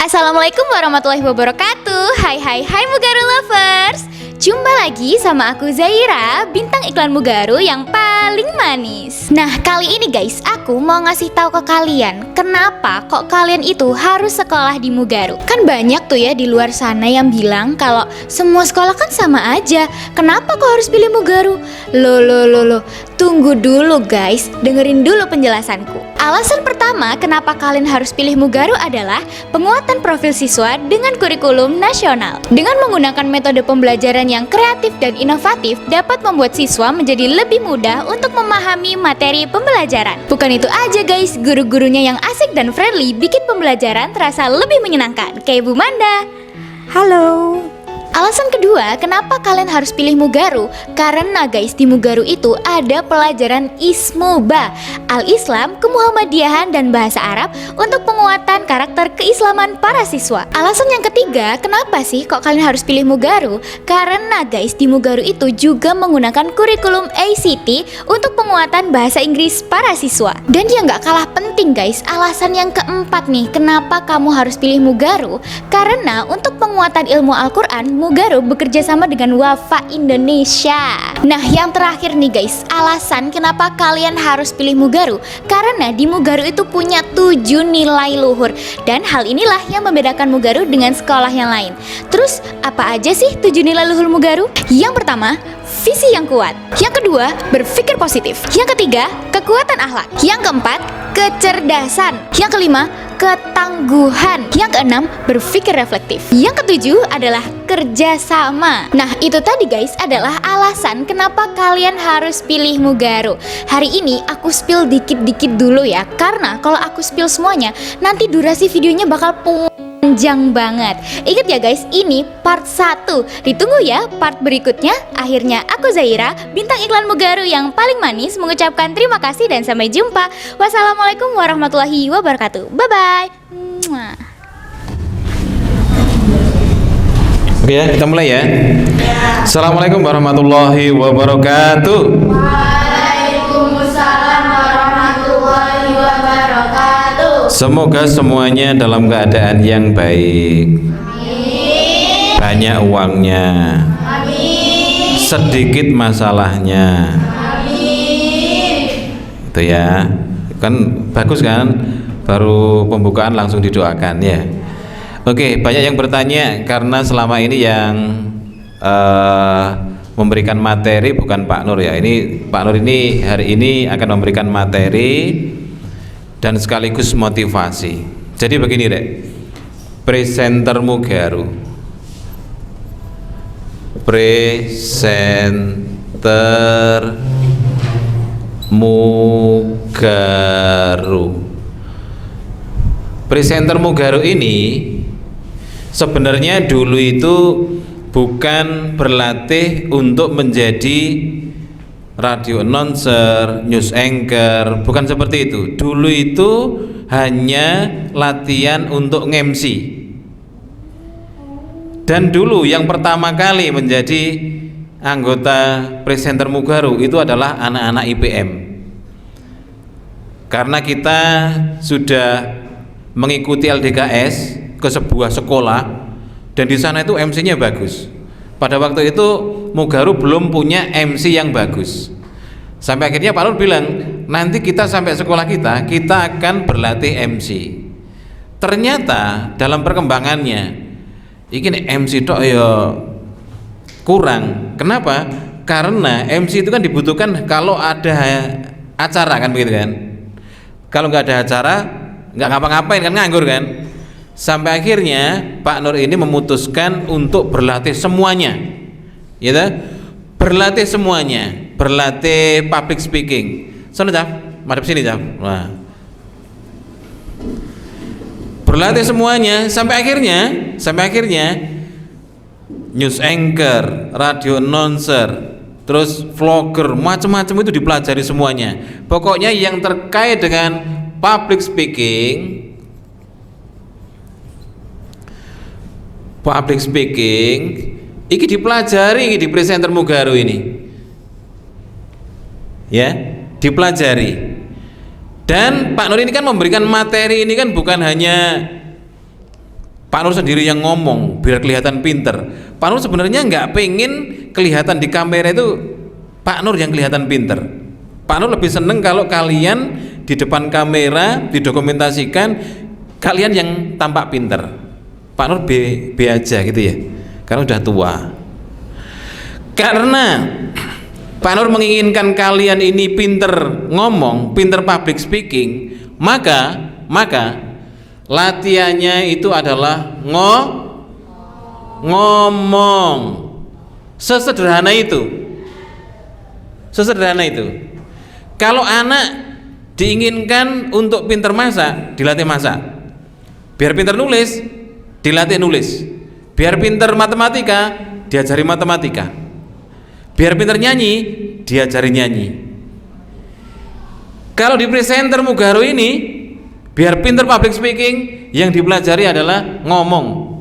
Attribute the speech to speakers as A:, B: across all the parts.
A: Assalamualaikum warahmatullahi wabarakatuh. Hai Mugaru lovers. Jumpa lagi sama aku Zaira, bintang iklan Mugaru yang paling manis. Nah, kali ini guys, aku mau ngasih tahu ke kalian kenapa kok kalian itu harus sekolah di Mugaru. Kan banyak tuh ya di luar sana yang bilang kalau semua sekolah kan sama aja. Kenapa kok harus pilih Mugaru? Loh. Tunggu dulu guys, dengerin dulu penjelasanku. Alasan pertama kenapa kalian harus pilih Mugaru adalah penguatan profil siswa dengan kurikulum nasional. Dengan menggunakan metode pembelajaran yang kreatif dan inovatif dapat membuat siswa menjadi lebih mudah untuk memahami materi pembelajaran. Bukan itu aja guys, guru-gurunya yang asik dan friendly bikin pembelajaran terasa lebih menyenangkan. Kayak Bu Manda.
B: Halo.
A: Alasan kedua, kenapa kalian harus pilih Mugaru? Karena guys, di Mugaru itu ada pelajaran Ismoba, Al-Islam, Kemuhammadiyahan, dan Bahasa Arab untuk penguatan karakter keislaman para siswa. Alasan yang ketiga, kenapa sih kok kalian harus pilih Mugaru? Karena guys, di Mugaru itu juga menggunakan kurikulum ACT untuk penguatan bahasa Inggris para siswa. Dan yang gak kalah penting guys, alasan yang keempat nih, kenapa kamu harus pilih Mugaru? Karena untuk penguatan ilmu Al-Quran, Mugaru bekerja sama dengan Wafa Indonesia. Nah, yang terakhir nih guys, alasan kenapa kalian harus pilih Mugaru? Karena di Mugaru itu punya 7 nilai luhur. Dan hal inilah yang membedakan Mugaru dengan sekolah yang lain. Terus, apa aja sih 7 nilai luhur Mugaru? Yang pertama, visi yang kuat. Yang kedua, berpikir positif. Yang ketiga, kekuatan akhlak. Yang keempat, kecerdasan. Yang kelima, ketangguhan. Yang keenam, berpikir reflektif. Yang ketujuh adalah kerjasama. Nah, itu tadi guys adalah alasan kenapa kalian harus pilih Mugaru. Hari ini aku spill dikit-dikit dulu ya, karena kalau aku spill semuanya nanti durasi videonya bakal panjang banget. Ingat ya guys, ini part 1. Ditunggu ya part berikutnya. Akhirnya aku Zaira, bintang iklan Mugaru yang paling manis, mengucapkan terima kasih dan sampai jumpa. Wassalamualaikum warahmatullahi wabarakatuh. Bye-bye.
C: Oke ya, kita mulai ya. Assalamualaikum warahmatullahi wabarakatuh.
D: Waalaikumsalam warahmatullahi wabarakatuh.
C: Semoga semuanya dalam keadaan yang baik.
D: Amin.
C: Banyak uangnya.
D: Amin.
C: Sedikit masalahnya.
D: Amin.
C: Itu ya. Kan bagus kan? Baru pembukaan langsung didoakan ya. Oke, banyak yang bertanya karena selama ini yang memberikan materi bukan Pak Nur ya. Ini Pak Nur ini hari ini akan memberikan materi dan sekaligus motivasi. Jadi begini Rek, presenter Mugaru, presenter Mugaru. Presenter Mugaru ini sebenarnya dulu itu bukan berlatih untuk menjadi radio announcer, news anchor, bukan seperti itu. Dulu itu hanya latihan untuk nge-MC. Dan dulu yang pertama kali menjadi anggota presenter Mugaru itu adalah anak-anak IPM. Karena kita sudah mengikuti LDKS ke sebuah sekolah dan di sana itu MC-nya bagus. Pada waktu itu Mugaru belum punya MC yang bagus. Sampai akhirnya Pak Nur bilang, nanti kita sampai sekolah kita akan berlatih MC. Ternyata dalam perkembangannya, ini MC tok ya kurang. Kenapa? Karena MC itu kan dibutuhkan kalau ada acara kan begitu kan. Kalau nggak ada acara, nggak ngapa-ngapain kan, nganggur kan. Sampai akhirnya Pak Nur ini memutuskan untuk berlatih semuanya, ya, berlatih semuanya, berlatih public speaking. Sono Jaf, madep sini Jaf. Wah. Berlatih semuanya sampai akhirnya news anchor, radio announcer, terus vlogger, macam-macam itu dipelajari semuanya. Pokoknya yang terkait dengan public speaking, iki dipelajari di presenter Mugaru ini, ya, dipelajari. Dan Pak Nur ini kan memberikan materi ini kan bukan hanya Pak Nur sendiri yang ngomong biar kelihatan pinter. Pak Nur sebenarnya nggak pengen kelihatan di kamera itu Pak Nur yang kelihatan pinter. Pak Nur lebih seneng kalau kalian di depan kamera didokumentasikan kalian yang tampak pinter. Pak Nur B aja gitu ya, karena udah tua. Karena Pak Nur menginginkan kalian ini pinter ngomong, pinter public speaking, maka latihannya itu adalah ngomong. Sesederhana itu. Kalau anak diinginkan untuk pinter masak, dilatih masak. Biar pinter nulis, dilatih nulis. Biar pinter matematika, diajari matematika. Biar pinter nyanyi, diajari nyanyi. Kalau di presenter Mugaru ini, biar pinter public speaking, yang dipelajari adalah ngomong.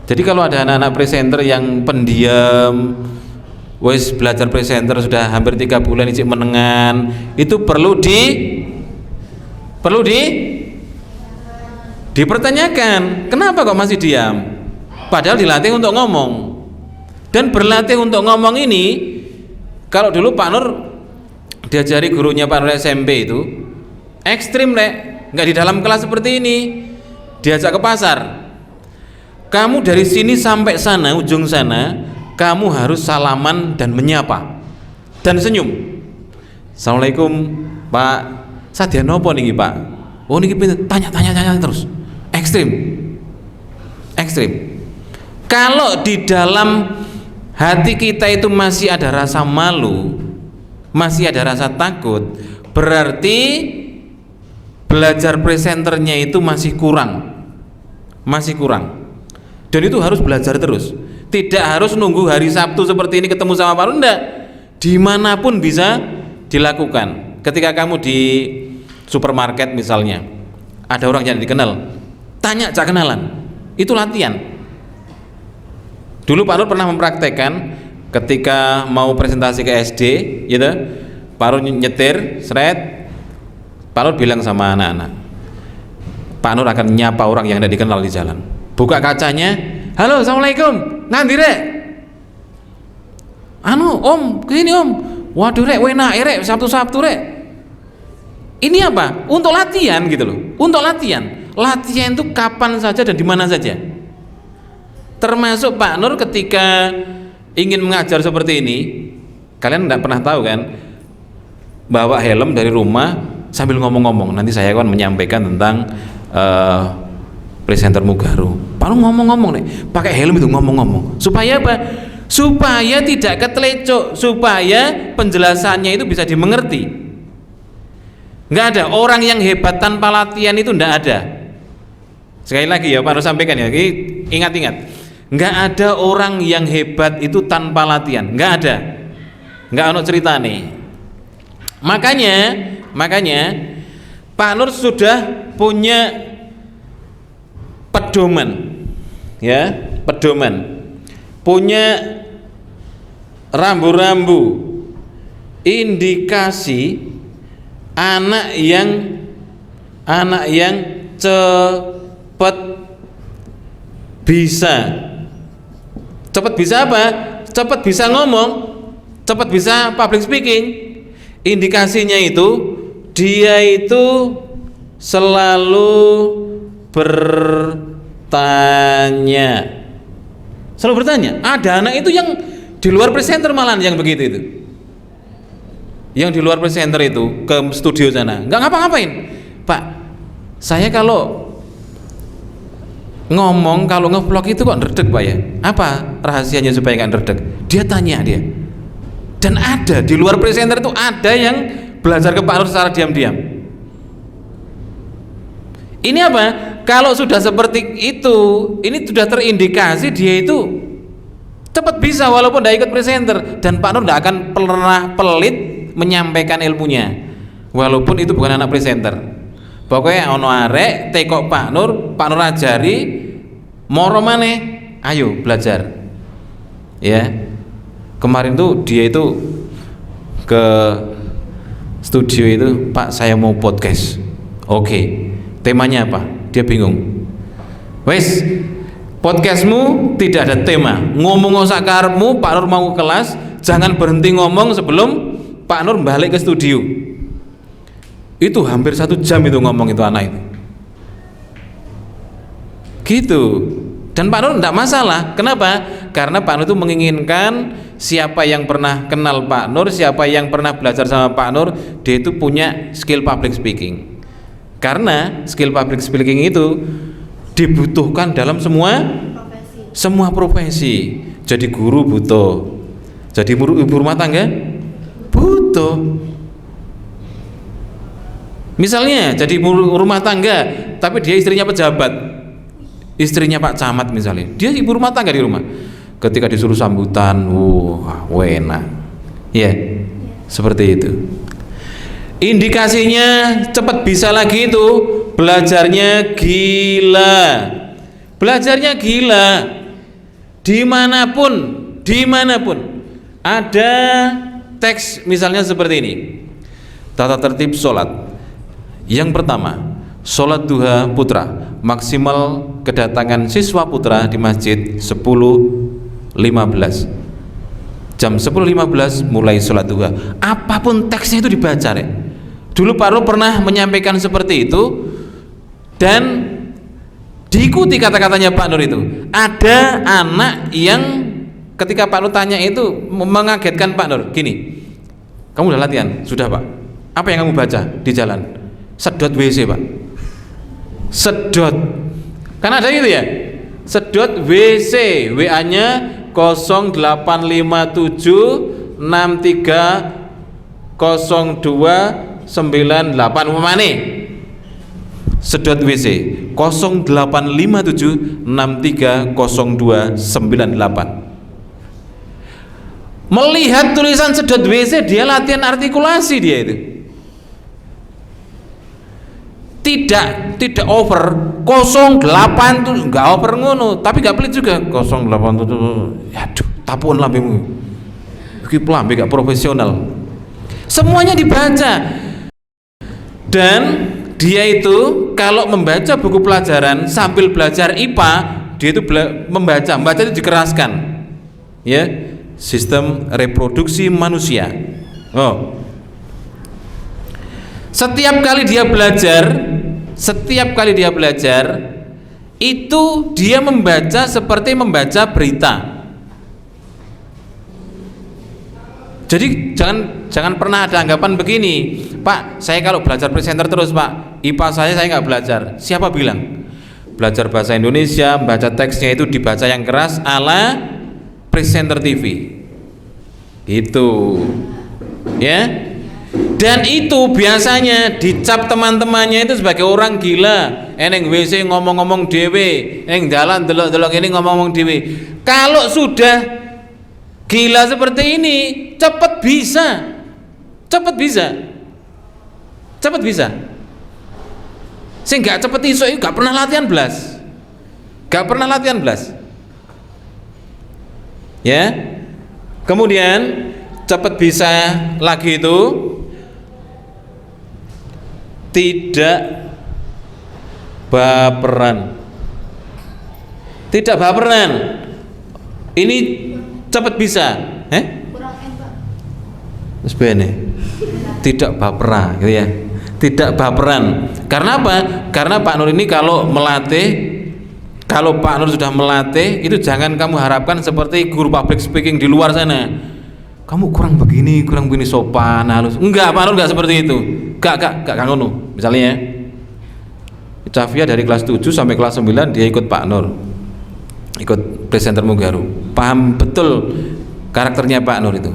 C: Jadi kalau ada anak-anak presenter yang pendiam, wes belajar presenter sudah hampir 3 bulan ijik menengan, itu perlu dipertanyakan, kenapa kok masih diam? Padahal dilatih untuk ngomong. Dan berlatih untuk ngomong ini, kalau dulu Pak Nur diajari gurunya Pak Nur SMP itu ekstrim nggak di dalam kelas seperti ini, diajak ke pasar. Kamu dari sini sampai sana, ujung sana, kamu harus salaman dan menyapa dan senyum. Assalamualaikum Pak, sadya nopo niki Pak? Oh niki tanya terus. Ekstrim. Kalau di dalam hati kita itu masih ada rasa malu, masih ada rasa takut, berarti belajar presenternya itu masih kurang. Dan itu harus belajar terus. Tidak harus nunggu hari Sabtu seperti ini ketemu sama Pak Nur, enggak. Dimanapun bisa dilakukan. Ketika kamu di supermarket misalnya, ada orang yang dikenal, tanya cak kenalan, itu latihan. Dulu Pak Nur pernah mempraktekkan ketika mau presentasi ke SD, gitu, Pak Nur nyetir, seret, Pak Nur bilang sama anak-anak, Pak Nur akan nyapa orang yang tidak dikenal di jalan. Buka kacanya, halo, assalamualaikum, nanti rek, om, kesini om, waduh rek, wena rek, Sabtu rek. Ini apa? Untuk latihan gitu loh, untuk latihan itu kapan saja dan di mana saja. Termasuk Pak Nur ketika ingin mengajar seperti ini, kalian tidak pernah tahu kan, bawa helm dari rumah sambil ngomong-ngomong, nanti saya akan menyampaikan tentang presenter Mugaru. Pak Nur ngomong-ngomong nih, pakai helm itu ngomong-ngomong. Supaya apa? Supaya tidak ketelecok, supaya penjelasannya itu bisa dimengerti. Nggak ada orang yang hebat tanpa latihan, itu nggak ada. Sekali lagi ya Pak Nur sampaikan ya, ingat-ingat, nggak ada orang yang hebat itu tanpa latihan, nggak ada, nggak ada cerita nih. Makanya Pak Nur sudah punya pedoman, ya, punya rambu-rambu indikasi anak yang cepat bisa apa? Cepat bisa ngomong, cepat bisa public speaking. Indikasinya itu dia itu selalu bertanya. Ada anak itu yang di luar presenter malah yang begitu itu. Yang di luar presenter itu ke studio sana, nggak ngapa-ngapain. Pak, saya kalau ngomong, kalau nge-vlog itu kok ndredeg Pak ya? Apa rahasianya supaya nggak ndredeg? Dia tanya dia. Dan ada di luar presenter itu ada yang belajar ke Pak Nur secara diam-diam. Ini apa? Kalau sudah seperti itu, ini sudah terindikasi dia itu cepat bisa walaupun tidak ikut presenter, dan Pak Nur tidak akan pernah pelit menyampaikan ilmunya walaupun itu bukan anak presenter. Pokoknya ono arek tekok Pak Nur ajari moro maneh, ayo belajar ya. Kemarin tuh dia itu ke studio itu, Pak saya mau podcast. Oke, Temanya apa? Dia bingung. Wes, podcastmu tidak ada tema. Ngomong sakarepmu, Pak Nur mau ke kelas, jangan berhenti ngomong sebelum Pak Nur balik ke studio. Itu hampir 1 jam itu ngomong itu anak itu. Gitu. Dan Pak Nur tidak masalah. Kenapa? Karena Pak Nur itu menginginkan siapa yang pernah kenal Pak Nur, siapa yang pernah belajar sama Pak Nur, dia itu punya skill public speaking. Karena skill public speaking itu dibutuhkan dalam semua profesi. Jadi guru butuh, jadi ibu rumah tangga butuh. Misalnya jadi ibu rumah tangga, tapi dia istrinya pejabat, istrinya Pak Camat misalnya, dia ibu rumah tangga di rumah. Ketika disuruh sambutan, wah, enak, ya, seperti itu. Indikasinya cepat bisa lagi itu belajarnya gila, dimanapun ada teks misalnya seperti ini. Tata tertib sholat. Yang pertama, sholat duha putra, maksimal kedatangan siswa putra di masjid 10.15, jam 10.15 mulai sholat duha. Apapun teksnya itu dibaca ya. Dulu Pak Nur pernah menyampaikan seperti itu dan diikuti kata-katanya Pak Nur itu. Ada anak yang ketika Pak Nur tanya itu mengagetkan Pak Nur. Gini, kamu udah latihan? Sudah Pak. Apa yang kamu baca di jalan? Sedot WC Pak. Sedot. Kan ada itu ya? Sedot WC, WA-nya 0857 63 02 98 umpamane. Sedot WC 0857 63 02 98. Melihat tulisan sedot WC dia latihan artikulasi dia itu. Tidak over 08 tuh enggak over ngono, tapi enggak pelit juga 08 tuh. Aduh, tapuan lambemu. Iki pelambe enggak profesional. Semuanya dibaca. Dan dia itu kalau membaca buku pelajaran sambil belajar IPA, dia itu membaca itu dikeraskan. Ya, sistem reproduksi manusia. Oh. Setiap kali dia belajar itu dia membaca seperti membaca berita. Jadi jangan pernah ada anggapan begini, Pak, saya kalau belajar presenter terus Pak, IPA saya nggak belajar. Siapa bilang? Belajar bahasa Indonesia, baca teksnya itu dibaca yang keras ala presenter TV. Itu, ya. Dan itu biasanya dicap teman-temannya itu sebagai orang gila. Eneng WC ngomong-ngomong dewe, eneng jalan delok-delok ini ngomong-ngomong dewe. Kalau sudah gila seperti ini, cepat bisa. Sing gak cepet iso itu gak pernah latihan blas. Ya. Kemudian cepat bisa lagi itu tidak baperan. Ini cepat bisa. Tidak baperan gitu ya. Tidak baperan. Karena apa? Karena Pak Nur ini kalau Pak Nur sudah melatih, itu jangan kamu harapkan seperti guru public speaking di luar sana. Kamu kurang begini sopan, halus. Enggak, Pak Nur enggak seperti itu. Enggak ngono. Misalnya Cafia dari kelas 7 sampai kelas 9 dia ikut Pak Nur. Ikut presenter Mugaru. Paham betul karakternya Pak Nur itu.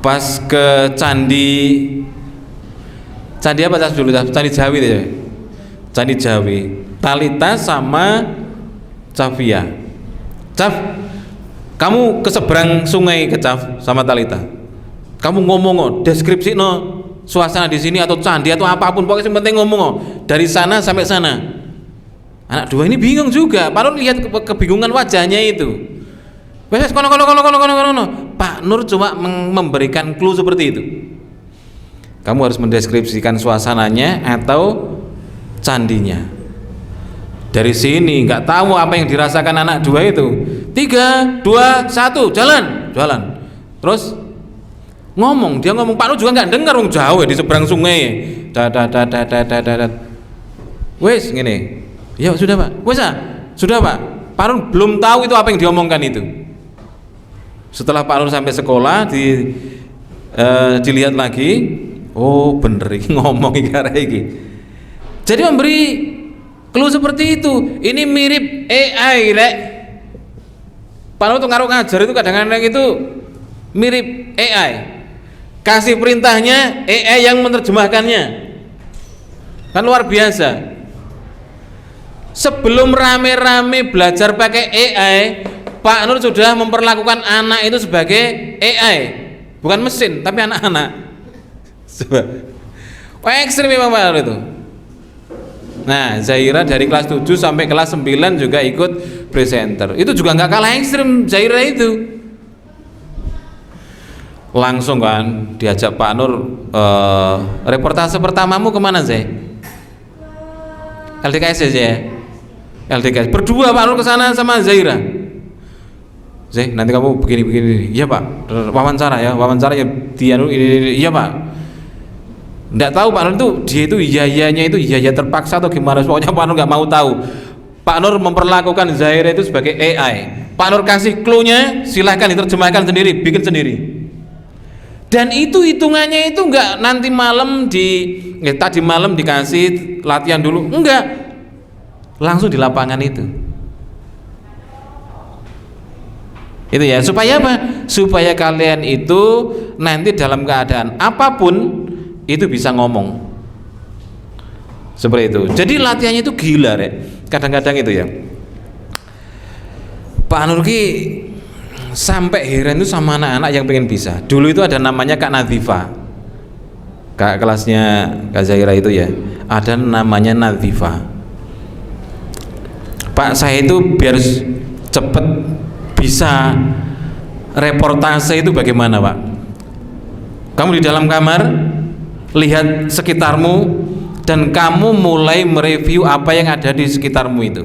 C: Pas ke candi apa dulu? Candi Jawi ya. Candi Jawi. Talita sama Cafia. Caf, kamu ke seberang sungai ke Caf sama Talita. Kamu ngomong deskripsi suasana di sini atau candi atau apapun, pokoknya yang penting ngomong dari sana sampai sana. Anak dua ini bingung juga. Pak Nur lihat kebingungan wajahnya itu. Wes kono. Pak Nur cuma memberikan clue seperti itu. Kamu harus mendeskripsikan suasananya atau candinya. Dari sini nggak tahu apa yang dirasakan anak dua itu. 3, 2, 1, jalan. Terus ngomong, dia ngomong, Pak Nur juga nggak dengar, wong jauh di seberang sungai. Wes gini. Ya sudah Pak. Wes sudah Pak. Pak Nur belum tahu itu apa yang diomongkan itu. Setelah Pak Nur sampai sekolah dilihat lagi, oh bener ini ngomong iki. Jadi memberi clue seperti itu. Ini mirip AI rek. Pak Nur tuh ngaruh ngajar itu kadang-kadang itu mirip AI. Kasih perintahnya, AI yang menerjemahkannya. Kan luar biasa. Sebelum rame-rame belajar pakai AI, Pak Nur sudah memperlakukan anak itu sebagai AI, bukan mesin, tapi anak-anak. Wah, ekstrim memang Pak Nur itu. Nah, Zaira dari kelas 7 sampai kelas 9 juga ikut presenter. Itu juga nggak kalah ekstrim Zaira itu. Langsung kan diajak Pak Nur, reportase pertamamu kemana Zai? LDKS ya? LDKS. Berdua Pak Nur kesana sama Zaira. Zai, nanti kamu begini. Iya Pak. Wawancara ya dia ini. Iya Pak. Nggak tahu Pak Nur itu dia itu iya-iyanya itu iya terpaksa atau gimana. Pokoknya Pak Nur nggak mau tahu. Pak Nur memperlakukan Zaira itu sebagai AI. Pak Nur kasih clue-nya, silahkan diterjemahkan sendiri, bikin sendiri. Dan itu hitungannya itu enggak nanti malam tadi malam dikasih latihan dulu, enggak, langsung di lapangan itu ya. Supaya apa? Supaya kalian itu nanti dalam keadaan apapun itu bisa ngomong seperti itu. Jadi latihannya itu gila rek. Kadang-kadang itu ya Pak Nur ki sampai heran itu sama anak-anak yang pengen bisa. Dulu itu ada namanya Kak Nazifa, kak kelasnya Kak Zaira itu ya, ada namanya Nazifa. Pak saya itu biar cepet bisa reportase itu bagaimana Pak? Kamu di dalam kamar lihat sekitarmu dan kamu mulai mereview apa yang ada di sekitarmu itu.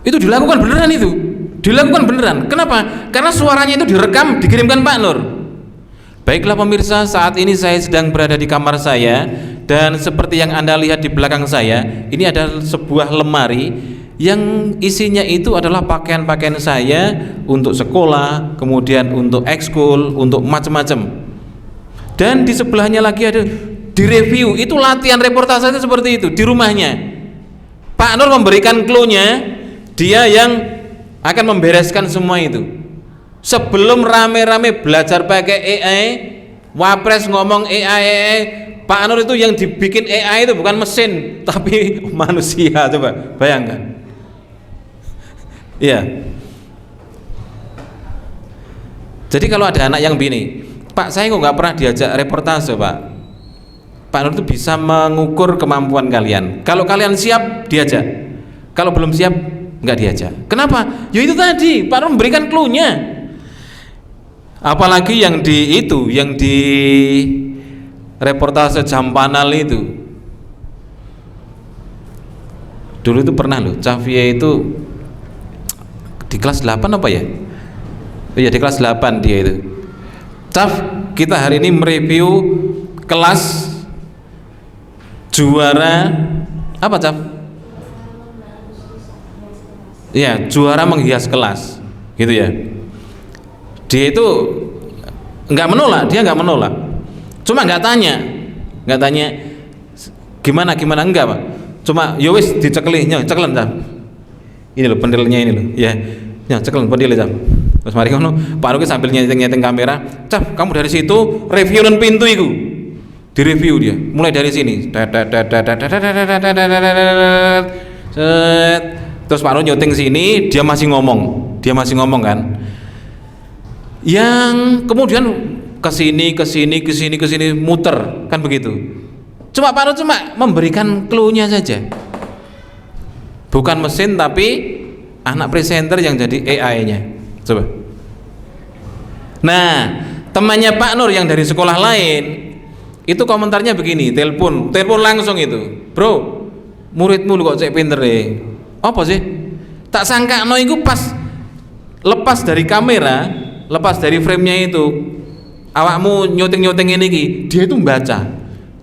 C: Itu dilakukan beneran. Kenapa? Karena suaranya itu direkam, dikirimkan Pak Nur. Baiklah pemirsa, saat ini saya sedang berada di kamar saya, dan seperti yang Anda lihat di belakang saya, ini ada sebuah lemari yang isinya itu adalah pakaian-pakaian saya untuk sekolah, kemudian untuk ekskul, untuk macam-macam. Dan di sebelahnya lagi ada direview, itu latihan reportase seperti itu di rumahnya. Pak Nur memberikan clue-nya, dia yang akan membereskan semua itu. Sebelum rame-rame belajar pakai AI, Wapres ngomong AI, Pak Nur itu yang dibikin AI itu bukan mesin, tapi manusia. Coba bayangkan. Iya. Jadi kalau ada anak yang begini, Pak saya kok nggak pernah diajak reportase Pak. Pak Nur itu bisa mengukur kemampuan kalian. Kalau kalian siap diajak, kalau belum siap nggak diajak. Kenapa? Ya itu tadi Pak Nur memberikan clue-nya. Apalagi yang di reportase jam panel itu. Dulu itu pernah loh, Cavia itu di kelas 8 apa ya? Iya di kelas 8 dia itu. Caf, kita hari ini mereview kelas juara apa Caf? Ya, juara menghias kelas, gitu ya. Dia itu nggak menolak, cuma nggak tanya gimana enggak Pak. Cuma yowis dicekelinya, cekelen Caf. Ini loh pendelnya ini loh, ya cekelen pendelnya Caf. Terus mari ngono, Pak Ruki sambil nyeting kamera, Caf, kamu dari situ reviewan pintu itu, direview dia, mulai dari sini. Terus Pak Nur nyuting sini, dia masih ngomong kan. Yang kemudian kesini muter kan begitu. Cuma Pak Nur cuma memberikan clue-nya saja. Bukan mesin tapi anak presenter yang jadi AI-nya. Coba. Nah, temannya Pak Nur yang dari sekolah lain Itu komentarnya begini, telepon langsung itu. Bro, muridmu lu kok cek pinter deh. Apa sih? Tak sangka no iku pas lepas dari kamera, lepas dari frame-nya itu, awakmu nyuting ini ki, dia itu membaca.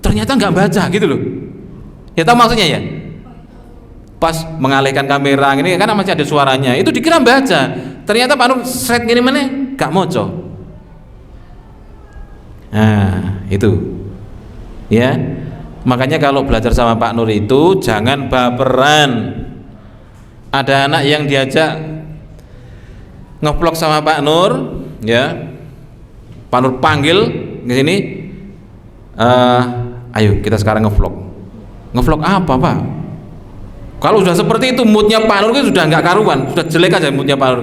C: Ternyata nggak baca gitu loh. Ya tahu maksudnya ya? Pas mengalihkan kamera ini kan masih ada suaranya, itu dikira baca. Ternyata Pak Nur seret gini mana? Gak moco. Nah, itu. Ya. Makanya kalau belajar sama Pak Nur itu jangan baperan. Ada anak yang diajak ngevlog sama Pak Nur, ya. Pak Nur panggil ke sini. Ayo kita sekarang ngevlog. Ngevlog apa, Pak? Kalau sudah seperti itu moodnya Pak Nur sudah nggak karuan, sudah jelek aja moodnya Pak Nur.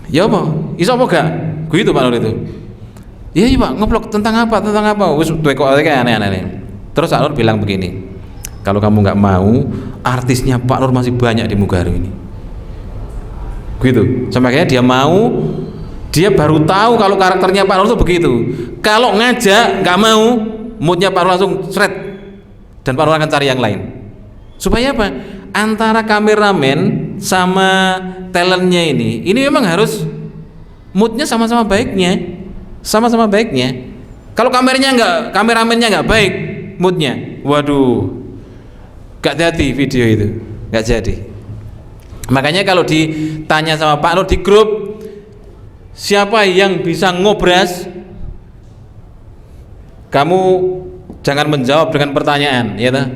C: Ya apa? Iso apa gak? Gitu Pak Nur itu. Iya Pak, ngevlog tentang apa? Tentang apa? Wis kok kayak aneh-aneh. Terus Pak Nur bilang begini, kalau kamu nggak mau, artisnya Pak Nur masih banyak di Mugaru ini. Gitu. Sampai akhirnya dia mau, dia baru tahu kalau karakternya Pak Nur itu begitu. Kalau ngajak nggak mau, moodnya Pak Nur langsung seret, dan Pak Nur akan cari yang lain. Supaya apa? Antara kameramen sama talentnya ini memang harus moodnya sama-sama baiknya, sama-sama baiknya. Kalau kameramennya nggak baik moodnya, waduh, nggak jadi video itu, nggak jadi. Makanya kalau ditanya sama Pak Nur di grup, siapa yang bisa ngobras, kamu jangan menjawab dengan pertanyaan, ya toh?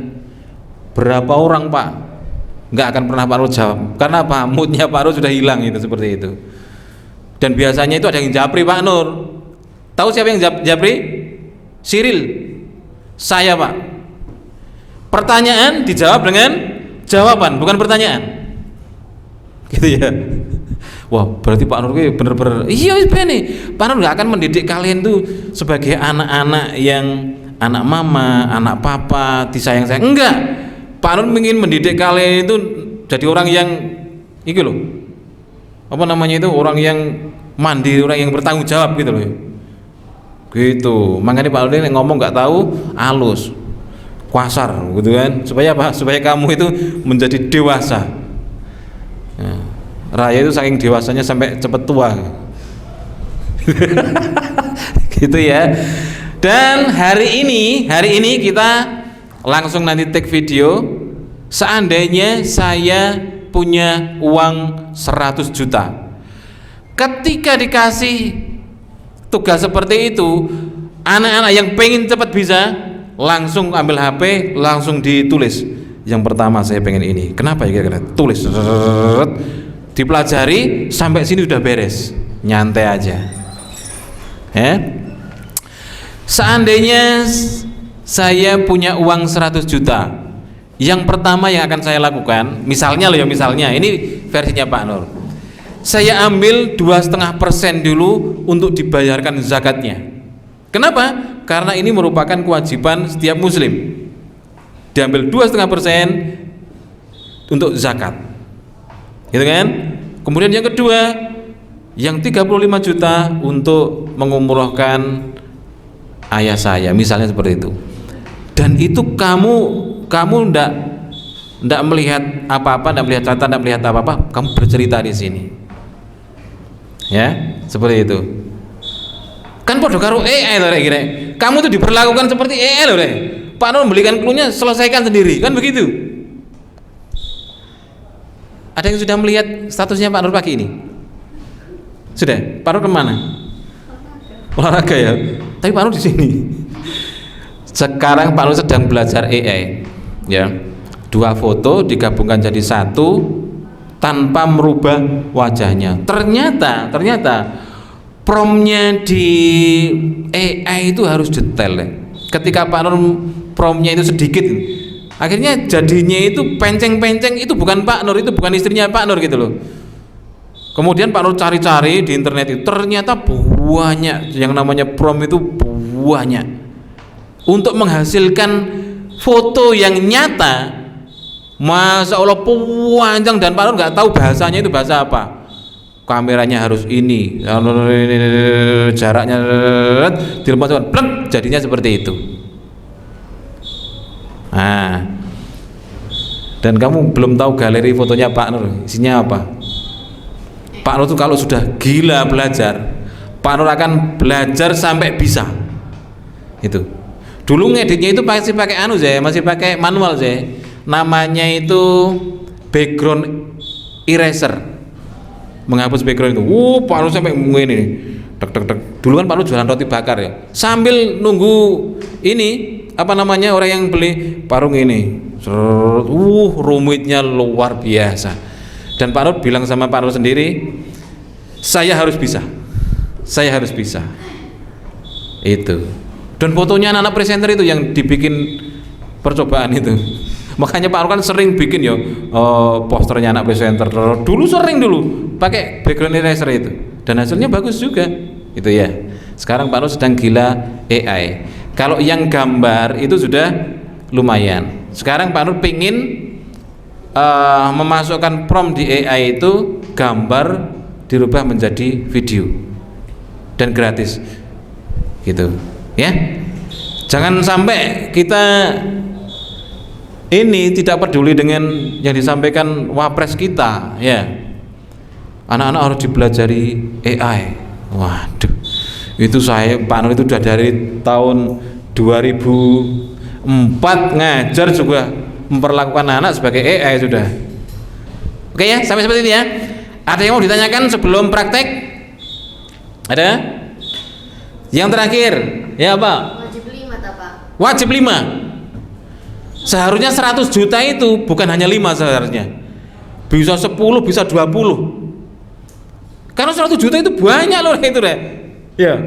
C: Berapa orang Pak? Nggak akan pernah Pak Nur jawab. Karena apa? Moodnya Pak Nur sudah hilang itu, seperti itu. Dan biasanya itu ada yang japri Pak Nur. Tahu siapa yang japri? Siril. Saya Pak. Pertanyaan dijawab dengan jawaban, bukan pertanyaan. Gitu ya. Wah, berarti Pak Nur bener-bener iya nih. Pak Nur nggak akan mendidik kalian tuh sebagai anak-anak yang anak mama, anak papa, disayang-sayang. Enggak. Pak Nur ingin mendidik kalian itu jadi orang yang iki loh. Apa namanya itu? Orang yang mandiri, orang yang bertanggung jawab gitu loh. Gitu. Makanya Pak Nur ngomong nggak tahu halus. Kasar gitu kan. Supaya apa? Supaya kamu itu menjadi dewasa. Nah, Raya itu saking dewasanya sampai cepet tua. Gitu ya. Dan hari ini kita langsung nanti take video. Seandainya saya punya uang 100 juta, ketika dikasih tugas seperti itu, anak-anak yang pengen cepat bisa langsung ambil HP, langsung ditulis. Yang pertama saya pengen ini, kenapa ya kira-kira? Tulis, dipelajari sampai sini sudah beres, nyantai aja. Seandainya saya punya uang 100 juta, yang pertama yang akan saya lakukan, misalnya ini versinya Pak Nur, saya ambil 2,5% dulu untuk dibayarkan zakatnya. Kenapa? Karena ini merupakan kewajiban setiap muslim. Diambil 2,5% untuk zakat, gitu kan? Kemudian yang kedua, yang 35 juta untuk mengumrohkan ayah saya, misalnya seperti itu. Dan itu kamu ndak melihat apa-apa, ndak melihat catatan, ndak melihat apa-apa, kamu bercerita di sini, ya, seperti itu. Kan podo karo AI loh, kira. Kamu tuh diperlakukan seperti AI loh, Pak Nur membelikan clue-nya, selesaikan sendiri, kan begitu. Ada yang sudah melihat statusnya Pak Nur pagi ini? Sudah? Pak Nur kemana? Olahraga ya. Tapi Pak Nur di sini. Sekarang Pak Nur sedang belajar AI, ya. 2 foto digabungkan jadi 1 tanpa merubah wajahnya. Ternyata promnya di AI itu harus detail, ya. Ketika Pak Nur promnya itu sedikit, akhirnya jadinya itu penceng-penceng, itu bukan Pak Nur, itu bukan istrinya Pak Nur gitu loh. Kemudian Pak Nur cari-cari di internet itu, ternyata banyak yang namanya prom itu banyak. Untuk menghasilkan foto yang nyata, Masya Allah panjang, dan Pak Nur nggak tahu bahasanya itu bahasa apa. kameranya harus ini, jaraknya dilepas, plek, jadinya seperti itu. Nah, dan kamu belum tahu galeri fotonya Pak Nur isinya apa. Pak Nur tuh kalau sudah gila belajar, Pak Nur akan belajar sampai bisa. Itu. Dulu ngeditnya itu masih pakai masih pakai manual namanya itu background eraser, menghapus background itu. Pak Nur sampai ini, tek. Dulu kan Pak Nur jualan roti bakar ya, sambil nunggu ini apa namanya orang yang beli parung ini. Rumitnya luar biasa. Dan Pak Nur bilang sama Pak Nur sendiri, saya harus bisa. Itu. Dan fotonya anak-anak presenter itu yang dibikin percobaan itu. Makanya Pak Nur kan sering bikin ya posternya anak presenter. Dulu pakai background eraser itu. Dan hasilnya bagus juga. Itu ya. Sekarang Pak Nur sedang gila AI. Kalau yang gambar itu sudah lumayan. Sekarang Pak Nur pingin memasukkan prompt di AI itu gambar dirubah menjadi video dan gratis gitu ya. Jangan sampai kita ini tidak peduli dengan yang disampaikan wapres kita ya. Anak-anak harus dipelajari AI. Waduh, itu Pak Nur itu sudah dari tahun 2004 ngajar juga memperlakukan anak sebagai AI sudah. Oke ya, sampai seperti ini ya. Ada yang mau ditanyakan sebelum praktek? Ada? Yang terakhir, ya Pak?
D: Wajib 5 Pak.
C: Wajib 5. Seharusnya 100 juta itu bukan hanya 5 seharusnya. Bisa 10, bisa 20. Karena 100 juta itu banyak loh itu deh. Ya.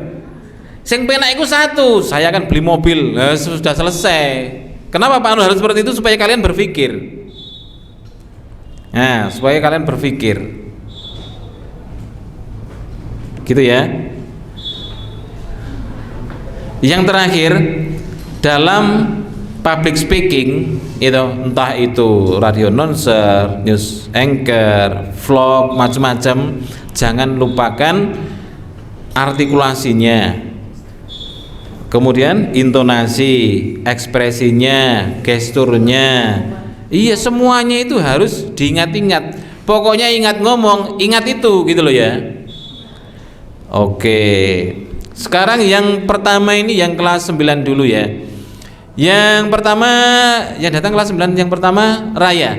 C: Sing penak itu 1, saya akan beli mobil. Nah, sudah selesai. Kenapa Pak Nur harus seperti itu? Supaya kalian berpikir. Nah, supaya kalian berpikir. Gitu ya. Yang terakhir, dalam public speaking itu, entah itu radio announcer, news anchor, vlog, macam-macam, jangan lupakan artikulasinya. Kemudian intonasi, ekspresinya, gesturnya, iya semuanya itu harus diingat-ingat. Pokoknya ingat ngomong, ingat itu gitu loh ya. Oke, sekarang yang pertama ini yang kelas 9 dulu ya. Yang pertama yang datang kelas 9 yang pertama Raya.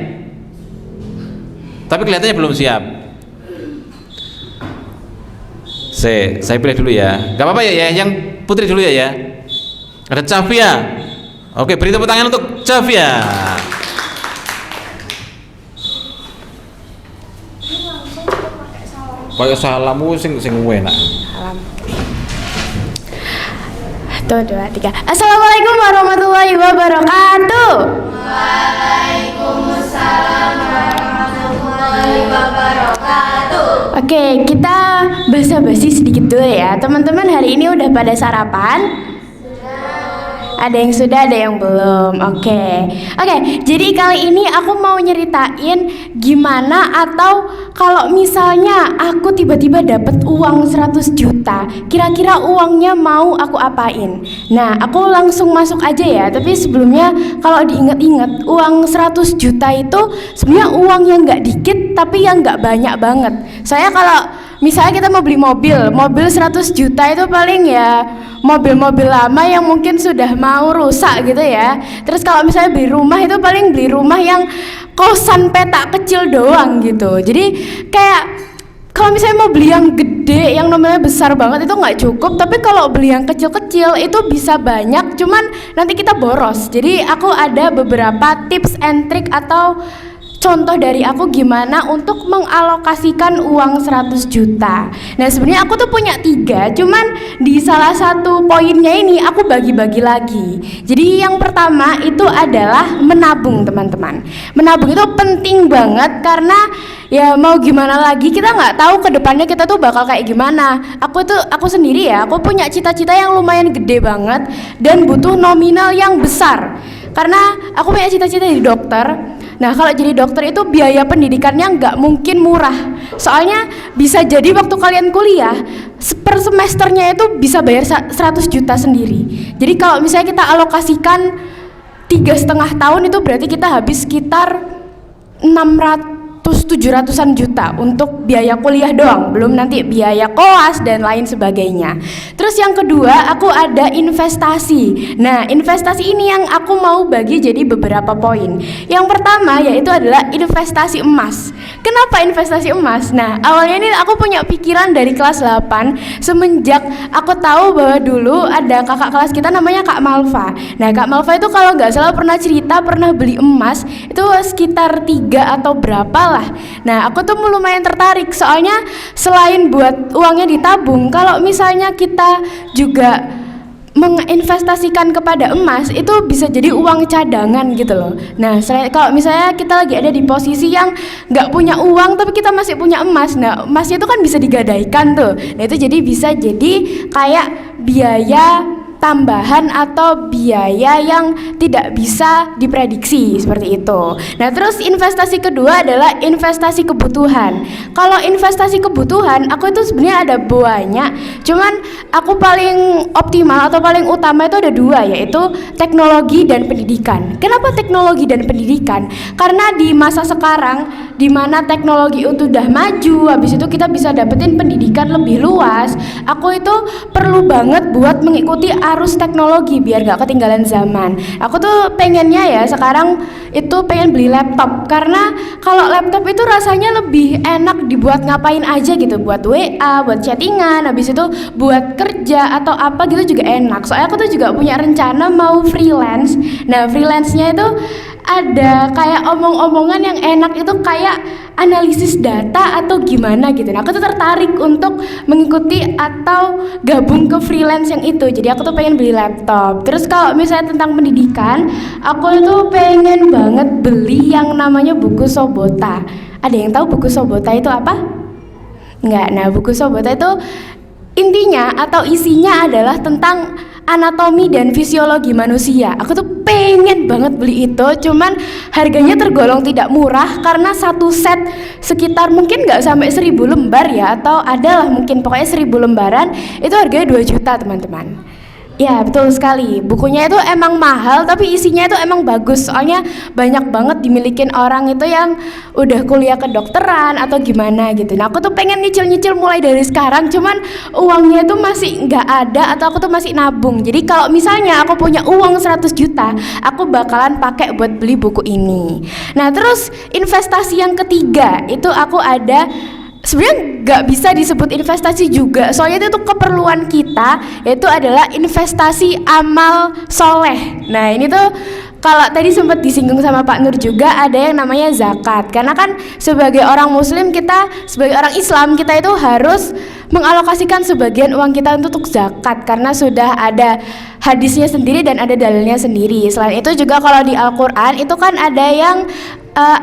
C: Tapi kelihatannya belum siap. Saya pilih dulu ya. Gak apa-apa ya, yang putri dulu ya. Ada Cavia. Oke, beri tepuk tangan untuk Cavia. Pakai salamu sing enak.
B: Salam. 1, 2, 3. Assalamualaikum warahmatullahi wabarakatuh.
D: Waalaikumsalam warahmatullahi wabarakatuh.
B: Oke, kita basa-basi sedikit dulu ya. Teman-teman hari ini udah pada sarapan? Ada yang sudah, ada yang belum. Oke, jadi kali ini aku mau nyeritain gimana atau kalau misalnya aku tiba-tiba dapat uang 100 juta, kira-kira uangnya mau aku apain? Nah, aku langsung masuk aja ya. Tapi sebelumnya kalau diingat-ingat, uang 100 juta itu sebenarnya uang yang nggak dikit tapi yang nggak banyak banget. Saya kalau misalnya kita mau beli mobil 100 juta itu paling ya mobil-mobil lama yang mungkin sudah mau rusak gitu ya. Terus kalau misalnya beli rumah itu paling beli rumah yang kosan petak kecil doang gitu. Jadi kayak kalau misalnya mau beli yang gede, yang nominalnya besar banget itu nggak cukup. Tapi kalau beli yang kecil-kecil itu bisa banyak, cuman nanti kita boros. Jadi aku ada beberapa tips and trick atau contoh dari aku gimana untuk mengalokasikan uang 100 juta. Nah sebenarnya aku tuh punya 3, cuman di salah satu poinnya ini aku bagi-bagi lagi. Jadi yang pertama itu adalah menabung teman-teman. Menabung itu penting banget karena ya mau gimana lagi kita nggak tahu ke depannya kita tuh bakal kayak gimana. Aku sendiri ya, aku punya cita-cita yang lumayan gede banget dan butuh nominal yang besar. Karena aku punya cita-cita jadi dokter. Nah, kalau jadi dokter itu biaya pendidikannya nggak mungkin murah. Soalnya bisa jadi waktu kalian kuliah, per semesternya itu bisa bayar 100 juta sendiri. Jadi kalau misalnya kita alokasikan 3,5 tahun itu berarti kita habis sekitar 600-700an juta untuk biaya kuliah doang, belum nanti biaya koas dan lain sebagainya. Terus yang kedua, aku ada investasi. Nah, investasi ini yang aku mau bagi jadi beberapa poin. Yang pertama yaitu adalah investasi emas. Kenapa investasi emas? Nah, awalnya ini aku punya pikiran dari kelas 8 semenjak aku tahu bahwa dulu ada kakak kelas kita namanya Kak Malva. Nah, Kak Malva itu kalau nggak salah pernah cerita pernah beli emas itu sekitar 3 atau berapa lah. Nah, aku tuh lumayan tertarik soalnya selain buat uangnya ditabung, kalau misalnya kita juga menginvestasikan kepada emas itu bisa jadi uang cadangan gitu loh. Nah, kalau misalnya kita lagi ada di posisi yang nggak punya uang tapi kita masih punya emas, nah emasnya itu kan bisa digadaikan tuh. Nah, itu jadi bisa jadi kayak biaya tambahan atau biaya yang tidak bisa diprediksi seperti itu. Nah, terus investasi kedua adalah investasi kebutuhan. Kalau investasi kebutuhan, aku itu sebenarnya ada banyak, cuman aku paling optimal atau paling utama itu ada 2, yaitu teknologi dan pendidikan. Kenapa teknologi dan pendidikan? Karena di masa sekarang di mana teknologi itu udah maju, habis itu kita bisa dapetin pendidikan lebih luas. Aku itu perlu banget buat mengikuti arus teknologi biar gak ketinggalan zaman. Aku tuh pengennya ya sekarang itu pengen beli laptop, karena kalau laptop itu rasanya lebih enak dibuat ngapain aja gitu, buat WA, buat chattingan, habis itu buat kerja atau apa gitu juga enak. Soalnya aku tuh juga punya rencana mau freelance. Nah, freelance-nya itu ada kayak omong-omongan yang enak itu kayak analisis data atau gimana gitu. Nah, aku tuh tertarik untuk mengikuti atau gabung ke freelance yang itu. Jadi aku tuh pengen beli laptop. Terus kalau misalnya tentang pendidikan, aku tuh pengen banget beli yang namanya buku Sobota. Ada yang tahu buku Sobota itu apa? Enggak. Nah, buku Sobota itu intinya atau isinya adalah tentang anatomi dan fisiologi manusia. Aku tuh pengen banget beli itu, cuman harganya tergolong tidak murah karena satu set sekitar mungkin nggak sampai 1000 lembar ya, atau adalah mungkin pokoknya 1000 lembaran itu harganya 2 juta teman-teman. Ya, betul sekali. Bukunya itu emang mahal tapi isinya itu emang bagus. Soalnya banyak banget dimilikin orang itu yang udah kuliah kedokteran atau gimana gitu. Nah, aku tuh pengen nyicil-nyicil mulai dari sekarang, cuman uangnya itu masih nggak ada atau aku tuh masih nabung. Jadi kalau misalnya aku punya uang 100 juta, aku bakalan pakai buat beli buku ini. Nah, terus investasi yang ketiga itu aku ada, sebenarnya nggak bisa disebut investasi juga, soalnya itu tuh keperluan kita, yaitu adalah investasi amal soleh. Nah, ini tuh kalau tadi sempat disinggung sama Pak Nur juga, ada yang namanya zakat. Karena kan sebagai orang muslim, kita sebagai orang Islam, kita itu harus mengalokasikan sebagian uang kita untuk zakat, karena sudah ada hadisnya sendiri dan ada dalilnya sendiri. Selain itu juga kalau di Al-Quran itu kan ada yang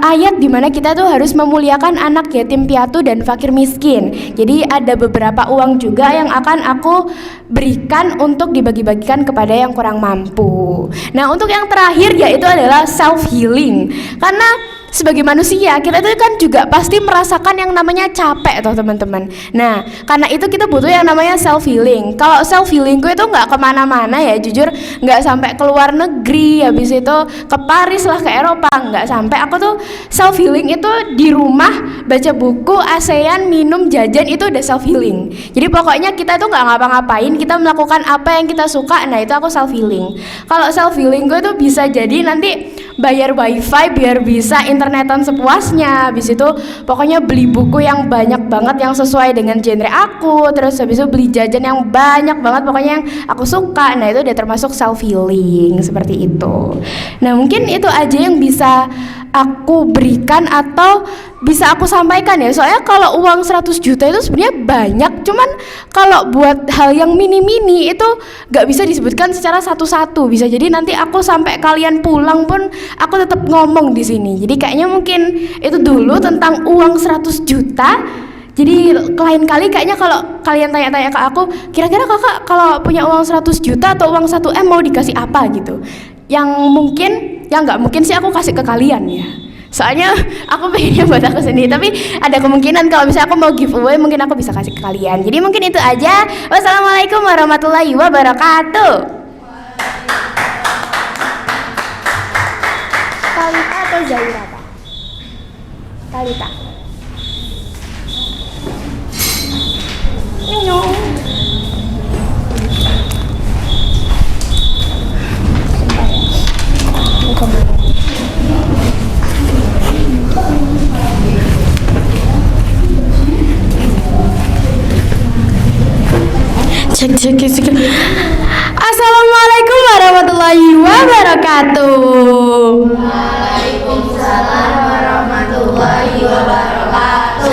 B: ayat dimana kita tuh harus memuliakan anak yatim piatu dan fakir miskin. Jadi ada beberapa uang juga yang akan aku berikan untuk dibagi-bagikan kepada yang kurang mampu. Nah, untuk yang terakhir yaitu adalah self healing. Karena sebagai manusia kita itu kan juga pasti merasakan yang namanya capek toh teman-teman. Nah, karena itu kita butuh yang namanya self healing. Kalau self healing gue itu nggak kemana-mana ya, jujur nggak sampai ke luar negeri, habis itu ke Paris lah, ke Eropa, nggak sampai. Aku tuh self healing itu di rumah, baca buku, ASEAN, minum, jajan, itu udah self healing. Jadi pokoknya kita tuh nggak ngapa-ngapain, kita melakukan apa yang kita suka. Nah, itu aku self healing. Kalau self healing gue tuh bisa jadi nanti bayar wifi biar bisa internetan sepuasnya, habis itu pokoknya beli buku yang banyak banget yang sesuai dengan genre aku, terus habis itu beli jajan yang banyak banget pokoknya yang aku suka. Nah, itu udah termasuk self healing seperti itu. Nah, mungkin itu aja yang bisa aku berikan atau bisa aku sampaikan ya. Soalnya kalau uang 100 juta itu sebenarnya banyak, cuman kalau buat hal yang mini-mini itu gak bisa disebutkan secara satu-satu. Bisa jadi nanti aku sampai kalian pulang pun aku tetap ngomong di sini. Jadi kayaknya mungkin itu dulu tentang uang 100 juta. Jadi lain kali kayaknya kalau kalian tanya-tanya ke aku, kira-kira kakak kalau punya uang 100 juta atau uang 1M mau dikasih apa gitu. Yang mungkin, yang nggak mungkin sih aku kasih ke kalian ya. Soalnya aku pengennya buat aku sendiri, tapi ada kemungkinan kalau misalnya aku mau giveaway mungkin aku bisa kasih ke kalian. Jadi mungkin itu aja. Wassalamualaikum warahmatullahi wabarakatuh.
A: Talita atau Zaira, Pak? Talita.
B: Cek. Assalamualaikum warahmatullahi wabarakatuh.
D: Waalaikumsalam warahmatullahi wabarakatuh.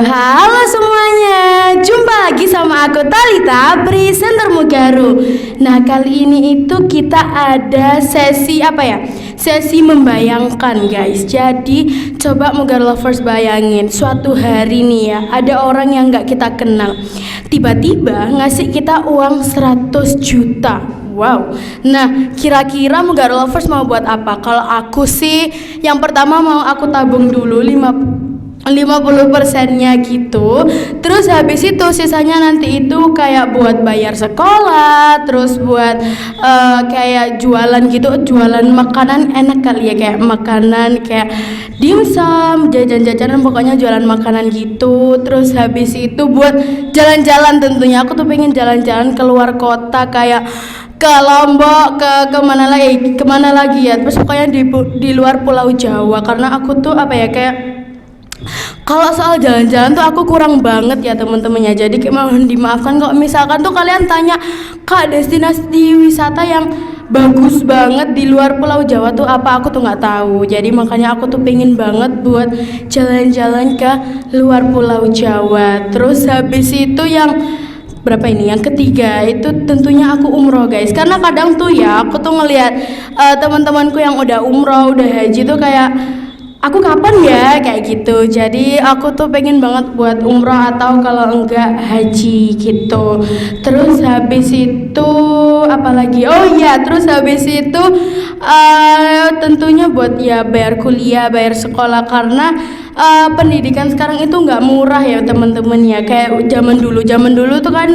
B: Halo semuanya. Jumpa lagi sama aku Talita, presenter Mugaru. Nah, kali ini itu kita ada sesi apa ya? Sesi membayangkan, guys. Jadi, coba Mugaru lovers bayangin suatu hari nih ya, ada orang yang nggak kita kenal tiba-tiba ngasih kita uang 100 juta. Wow. Nah, kira-kira Mugaru lovers mau buat apa? Kalau aku sih yang pertama mau aku tabung dulu 50%-nya gitu. Terus habis itu sisanya nanti itu kayak buat bayar sekolah, terus buat kayak jualan gitu, jualan makanan enak kali ya, kayak makanan kayak dimsum, jajan-jajanan, pokoknya jualan makanan gitu. Terus habis itu buat jalan-jalan, tentunya aku tuh pengen jalan-jalan keluar kota kayak ke Lombok, kemana lagi ya, terus pokoknya di luar Pulau Jawa, karena aku tuh apa ya, kayak kalau soal jalan-jalan tuh aku kurang banget ya teman-temannya. Jadi mohon dimaafkan kalau misalkan tuh kalian tanya, Kak, destinasi wisata yang bagus banget di luar Pulau Jawa tuh apa, aku tuh nggak tahu. Jadi makanya aku tuh pengen banget buat jalan-jalan ke luar Pulau Jawa. Terus habis itu yang berapa ini? Yang ketiga itu tentunya aku umroh, guys. Karena kadang tuh ya aku tuh ngelihat teman-temanku yang udah umroh, udah haji tuh kayak aku kapan ya kayak gitu. Jadi aku tuh pengen banget buat umroh atau kalau enggak haji gitu. Terus habis itu apalagi? Oh iya, terus habis itu tentunya buat ya bayar kuliah, bayar sekolah, karena pendidikan sekarang itu nggak murah ya teman-teman ya. Kayak zaman dulu tuh kan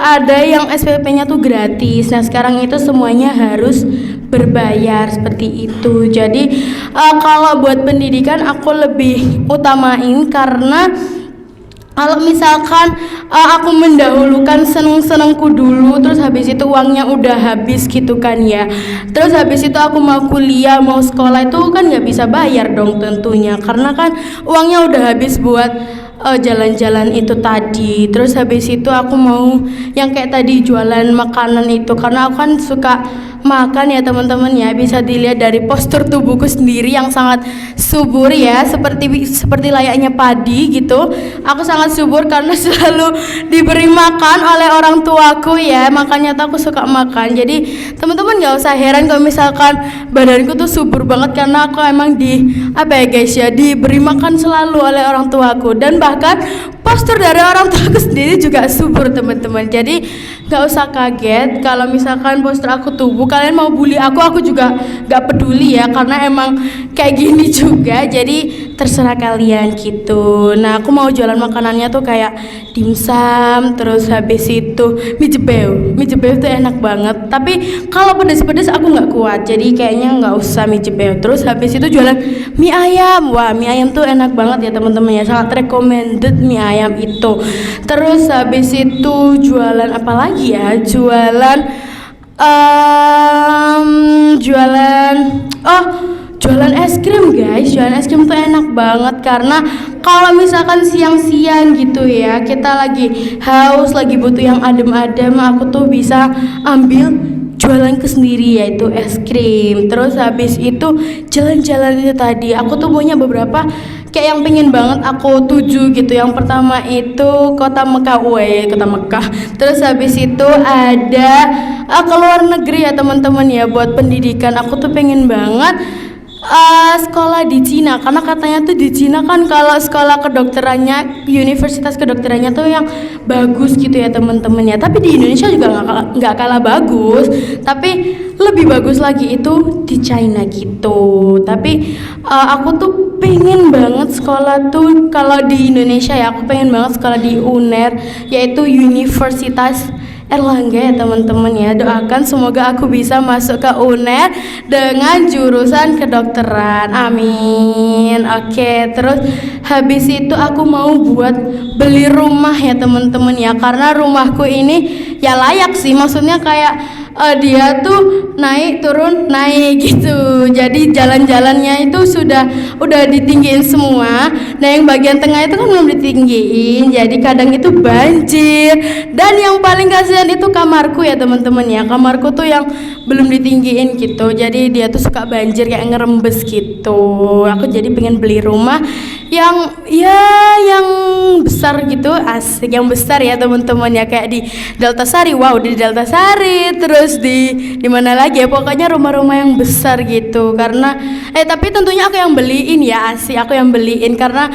B: ada yang SPP-nya tuh gratis. Nah sekarang itu semuanya harus berbayar seperti itu. Jadi kalau buat pendidikan aku lebih utamain, karena kalau misalkan aku mendahulukan seneng-senengku dulu, terus habis itu uangnya udah habis gitu kan ya. Terus habis itu aku mau kuliah, mau sekolah itu kan nggak bisa bayar dong tentunya, karena kan uangnya udah habis buat jalan-jalan itu tadi. Terus habis itu aku mau yang kayak tadi jualan makanan itu, karena aku kan suka makan ya teman-teman ya. Bisa dilihat dari postur tubuhku sendiri yang sangat subur ya, seperti layaknya padi gitu. Aku sangat subur karena selalu diberi makan oleh orang tuaku ya, makanya tuh aku suka makan. Jadi teman-teman nggak usah heran kalau misalkan badanku tuh subur banget, karena aku emang diberi makan selalu oleh orang tuaku. Dan bahkan postur dari orang tuaku sendiri juga subur teman-teman. Jadi nggak usah kaget kalau misalkan postur aku tubuh, kalian mau bully aku juga nggak peduli ya, karena emang kayak gini juga. Jadi terserah kalian gitu. Nah aku mau jualan makanannya tuh kayak dimsum, terus habis itu mie jebeu tuh enak banget, tapi kalau pedes-pedes aku nggak kuat, jadi kayaknya nggak usah mie jebeu. Terus habis itu jualan mie ayam. Wah, mie ayam tuh enak banget ya teman-teman ya, sangat recommended mie ayam itu. Terus habis itu jualan apa lagi ya, jualan es krim, guys. Jualan es krim tuh enak banget, karena kalau misalkan siang-siang gitu ya, kita lagi haus, lagi butuh yang adem-adem, aku tuh bisa ambil jualan ke sendiri yaitu es krim. Terus habis itu jalan-jalan itu tadi, aku tuh punya beberapa kayak yang pengen banget aku tuju gitu. Yang pertama itu kota Mekah. Terus habis itu ada ke luar negeri ya teman-teman ya, buat pendidikan. Aku tuh pengen banget sekolah di Cina, karena katanya tuh di Cina kan kalau sekolah kedokterannya, universitas kedokterannya tuh yang bagus gitu ya teman-teman ya. Tapi di Indonesia juga nggak kalah bagus, tapi lebih bagus lagi itu di China gitu. Tapi aku tuh pengen banget sekolah tuh kalau di Indonesia ya, aku pengen banget sekolah di UNER, yaitu Universitas Erlangga ya teman-teman ya. Doakan semoga aku bisa masuk ke UNER dengan jurusan kedokteran, amin. Oke, terus habis itu aku mau buat beli rumah ya teman-teman ya, karena rumahku ini ya layak sih, maksudnya kayak dia tuh naik turun naik gitu, jadi jalan-jalannya itu udah ditinggiin semua. Nah yang bagian tengah itu kan belum ditinggiin, jadi kadang itu banjir. Dan yang paling kasihan itu kamarku ya teman-teman ya, kamarku tuh yang belum ditinggiin gitu, jadi dia tuh suka banjir kayak ngerembes gitu. Aku jadi pengen beli rumah yang besar gitu, asik, yang besar ya teman-teman ya, kayak di Delta Sari. Wow, di Delta Sari, terus di mana lagi ya, pokoknya rumah-rumah yang besar gitu. Karena tapi tentunya aku yang beliin ya, asik, aku yang beliin karena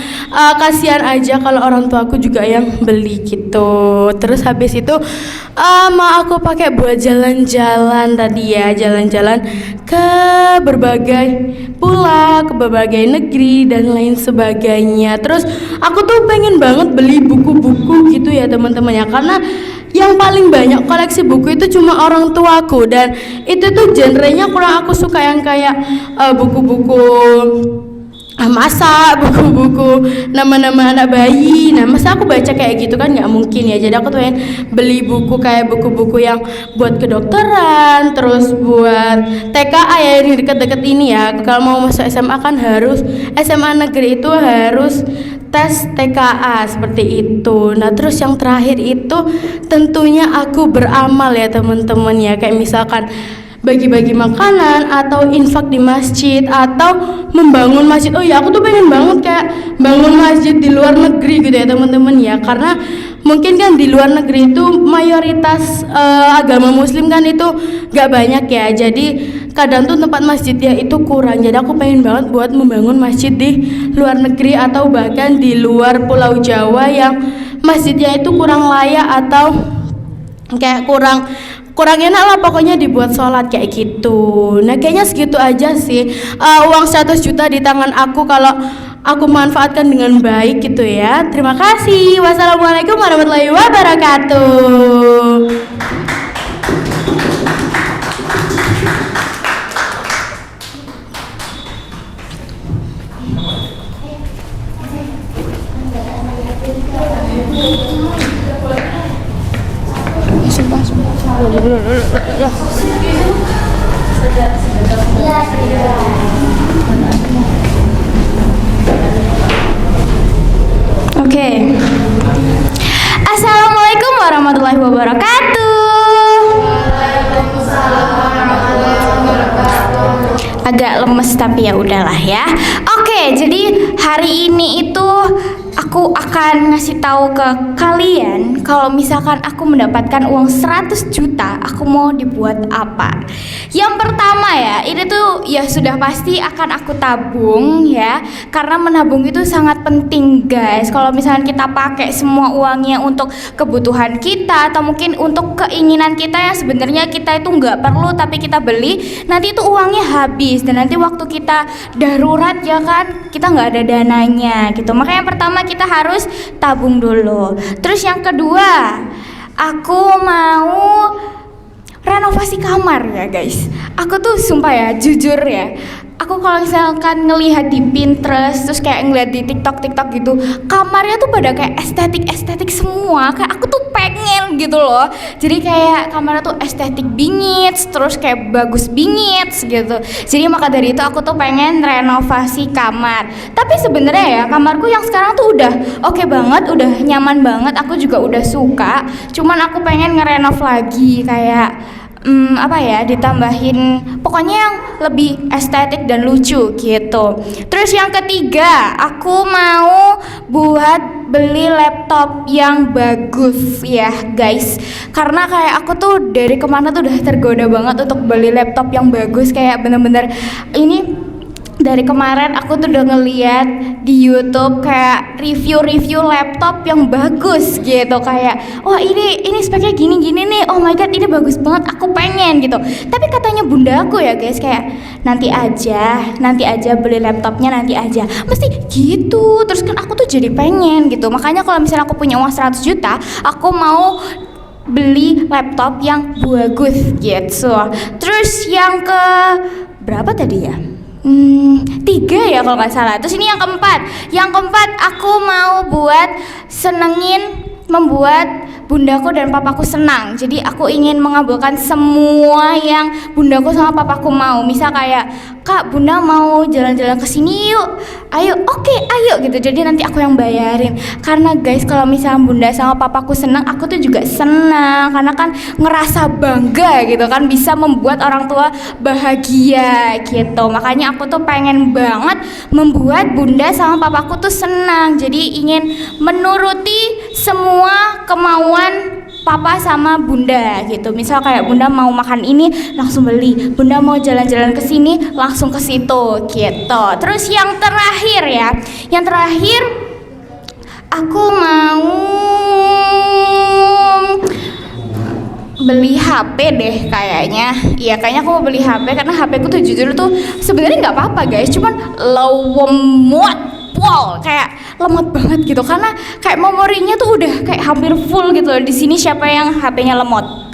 B: kasihan aja kalau orang tua aku juga yang beli gitu. Terus habis itu mau aku pakai buat jalan-jalan tadi ya, jalan-jalan ke berbagai pulau, ke berbagai negeri dan lain sebagainya. Terus aku tuh pengen banget beli buku-buku gitu ya teman-teman ya, karena yang paling banyak koleksi buku itu cuma orang tuaku, dan itu tuh genrenya kurang aku suka, yang kayak buku-buku masak, buku-buku nama-nama anak bayi. Nah masa aku baca kayak gitu kan nggak mungkin ya, jadi aku tuh pengen beli buku kayak buku-buku yang buat kedokteran, terus buat TKA ya, yang deket-deket ini ya. Kalau mau masuk SMA kan harus, SMA negeri itu harus tes TKA seperti itu. Nah terus yang terakhir itu tentunya aku beramal ya teman-teman ya, kayak misalkan bagi-bagi makanan atau infak di masjid atau membangun masjid. Oh ya, aku tuh pengen banget kayak bangun masjid di luar negeri gitu ya teman-teman ya, karena mungkin kan di luar negeri itu mayoritas agama muslim kan itu gak banyak ya, jadi kadang tuh tempat masjidnya itu kurang. Jadi aku pengen banget buat membangun masjid di luar negeri atau bahkan di luar Pulau Jawa yang masjidnya itu kurang layak atau kayak kurang enak lah, pokoknya dibuat sholat kayak gitu. Nah kayaknya segitu aja sih uang 100 juta di tangan aku kalau aku manfaatkan dengan baik gitu ya. Terima kasih. Wassalamualaikum warahmatullahi wabarakatuh. Oke. Assalamualaikum warahmatullahi wabarakatuh. Agak lemes tapi ya udahlah ya. Oke, jadi hari ini itu aku akan ngasih tahu ke kalian kalau misalkan aku mendapatkan uang 100 juta, aku mau dibuat apa. Yang pertama ya, ini tuh ya sudah pasti akan aku tabung ya, karena menabung itu sangat penting guys. Kalau misalkan kita pakai semua uangnya untuk kebutuhan kita atau mungkin untuk keinginan kita yang sebenarnya kita itu nggak perlu tapi kita beli, nanti itu uangnya habis dan nanti waktu kita darurat ya kan kita nggak ada dananya gitu. Makanya yang pertama kita harus tabung dulu. Terus yang kedua, aku mau renovasi kamar ya guys. Aku tuh sumpah ya, jujur ya, aku kalau misalkan ngelihat di Pinterest terus kayak ngeliat di TikTok gitu, kamarnya tuh pada kayak estetik semua. Kayak aku tuh pengen gitu loh. Jadi kayak kamarnya tuh estetik bingit, terus kayak bagus bingit gitu. Jadi maka dari itu aku tuh pengen renovasi kamar. Tapi sebenarnya ya kamarku yang sekarang tuh udah oke banget, udah nyaman banget. Aku juga udah suka. Cuman aku pengen ngerenov lagi kayak apa ya, ditambahin pokoknya yang lebih estetik dan lucu gitu. Terus yang ketiga, aku mau buat beli laptop yang bagus ya guys, karena kayak aku tuh dari kemana tuh udah tergoda banget untuk beli laptop yang bagus, kayak bener-bener ini dari kemarin aku tuh udah ngeliat di YouTube kayak review-review laptop yang bagus gitu, kayak wah ini speknya gini-gini nih, oh my god ini bagus banget, aku pengen gitu. Tapi katanya bunda aku ya guys, kayak nanti aja beli laptopnya, nanti aja, mesti gitu. Terus kan aku tuh jadi pengen gitu, makanya kalau misalnya aku punya uang 100 juta aku mau beli laptop yang bagus gitu. Terus yang ke berapa tadi ya? 3 ya kalau nggak salah. Terus ini yang keempat. Yang keempat aku mau membuat bundaku dan papaku senang. Jadi aku ingin mengabulkan semua yang bundaku sama papaku mau. Misal kayak, Kak, bunda mau jalan-jalan ke sini yuk. Ayo, oke, ayo gitu. Jadi nanti aku yang bayarin. Karena guys, kalau misalnya bunda sama papaku senang, aku tuh juga senang. Karena kan ngerasa bangga gitu kan, bisa membuat orang tua bahagia gitu. Makanya aku tuh pengen banget membuat bunda sama papaku tuh senang. Jadi ingin menuruti semua kemauan papa sama bunda gitu. Misal kayak bunda mau makan ini langsung beli, bunda mau jalan-jalan ke sini langsung ke situ gitu. Terus yang terakhir ya, yang terakhir aku mau beli HP deh kayaknya. Iya kayaknya aku mau beli HP karena HP ku tuh jujur tuh sebenarnya nggak apa-apa guys, cuman lemot. Wow, kayak lemot banget gitu karena kayak memorinya tuh udah kayak hampir full gitu. Di sini siapa yang HP-nya lemot?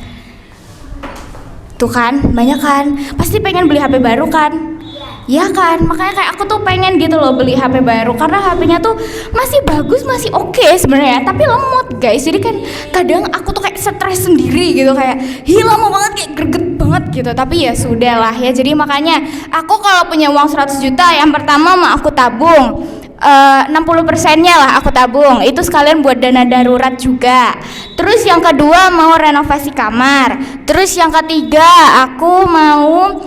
B: Tuh kan, banyak kan. Pasti pengen beli HP baru kan? Ya kan, makanya kayak aku tuh pengen gitu loh beli HP baru karena HP-nya tuh masih bagus, masih oke sebenarnya, tapi lemot guys. Jadi kan kadang aku tuh kayak stres sendiri gitu, kayak lama banget, kayak greget banget gitu. Tapi ya sudah lah ya. Jadi makanya aku kalau punya uang 100 juta, yang pertama mau aku tabung. 60%-nya lah aku tabung, itu sekalian buat dana darurat juga. Terus yang kedua mau renovasi kamar. Terus yang ketiga aku mau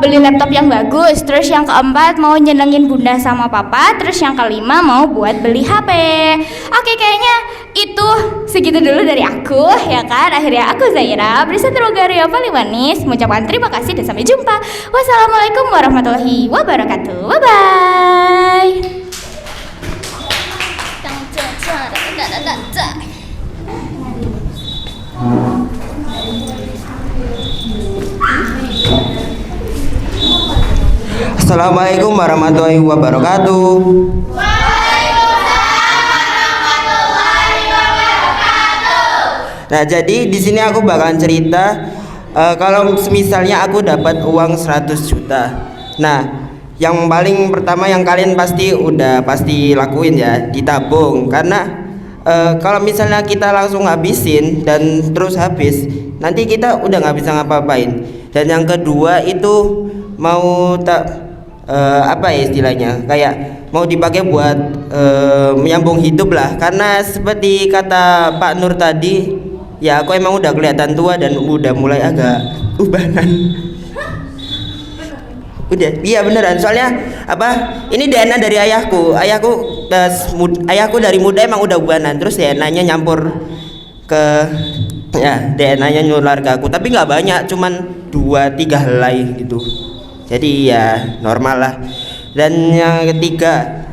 B: beli laptop yang bagus. Terus yang keempat mau nyenengin bunda sama papa. Terus yang kelima mau buat beli HP. Oke, kayaknya itu segitu dulu dari aku ya kan. Akhirnya aku Zaira Brisa Terogario paling manis mengucapkan terima kasih dan sampai jumpa. Wassalamualaikum warahmatullahi wabarakatuh. Bye bye.
E: Assalamualaikum warahmatullahi wabarakatuh. Nah, jadi di sini aku bakalan cerita kalau misalnya aku dapat uang 100 juta. Nah, yang paling pertama yang kalian pasti lakuin ya, ditabung. Karena kalau misalnya kita langsung habisin dan terus habis, nanti kita udah nggak bisa ngapa-ngapain. Dan yang kedua itu mau apa ya istilahnya, kayak mau dipakai buat menyambung hidup lah. Karena seperti kata Pak Nur tadi, ya aku emang udah kelihatan tua dan udah mulai agak ubanan. Udah, iya beneran. Soalnya apa? Ini DNA dari ayahku. Ayahku dari muda emang udah ubanan. Terus DNA-nya nyampur ke DNA-nya nyular ke aku. Tapi nggak banyak, cuman 2-3 helai gitu. Jadi ya normal lah. Dan yang ketiga,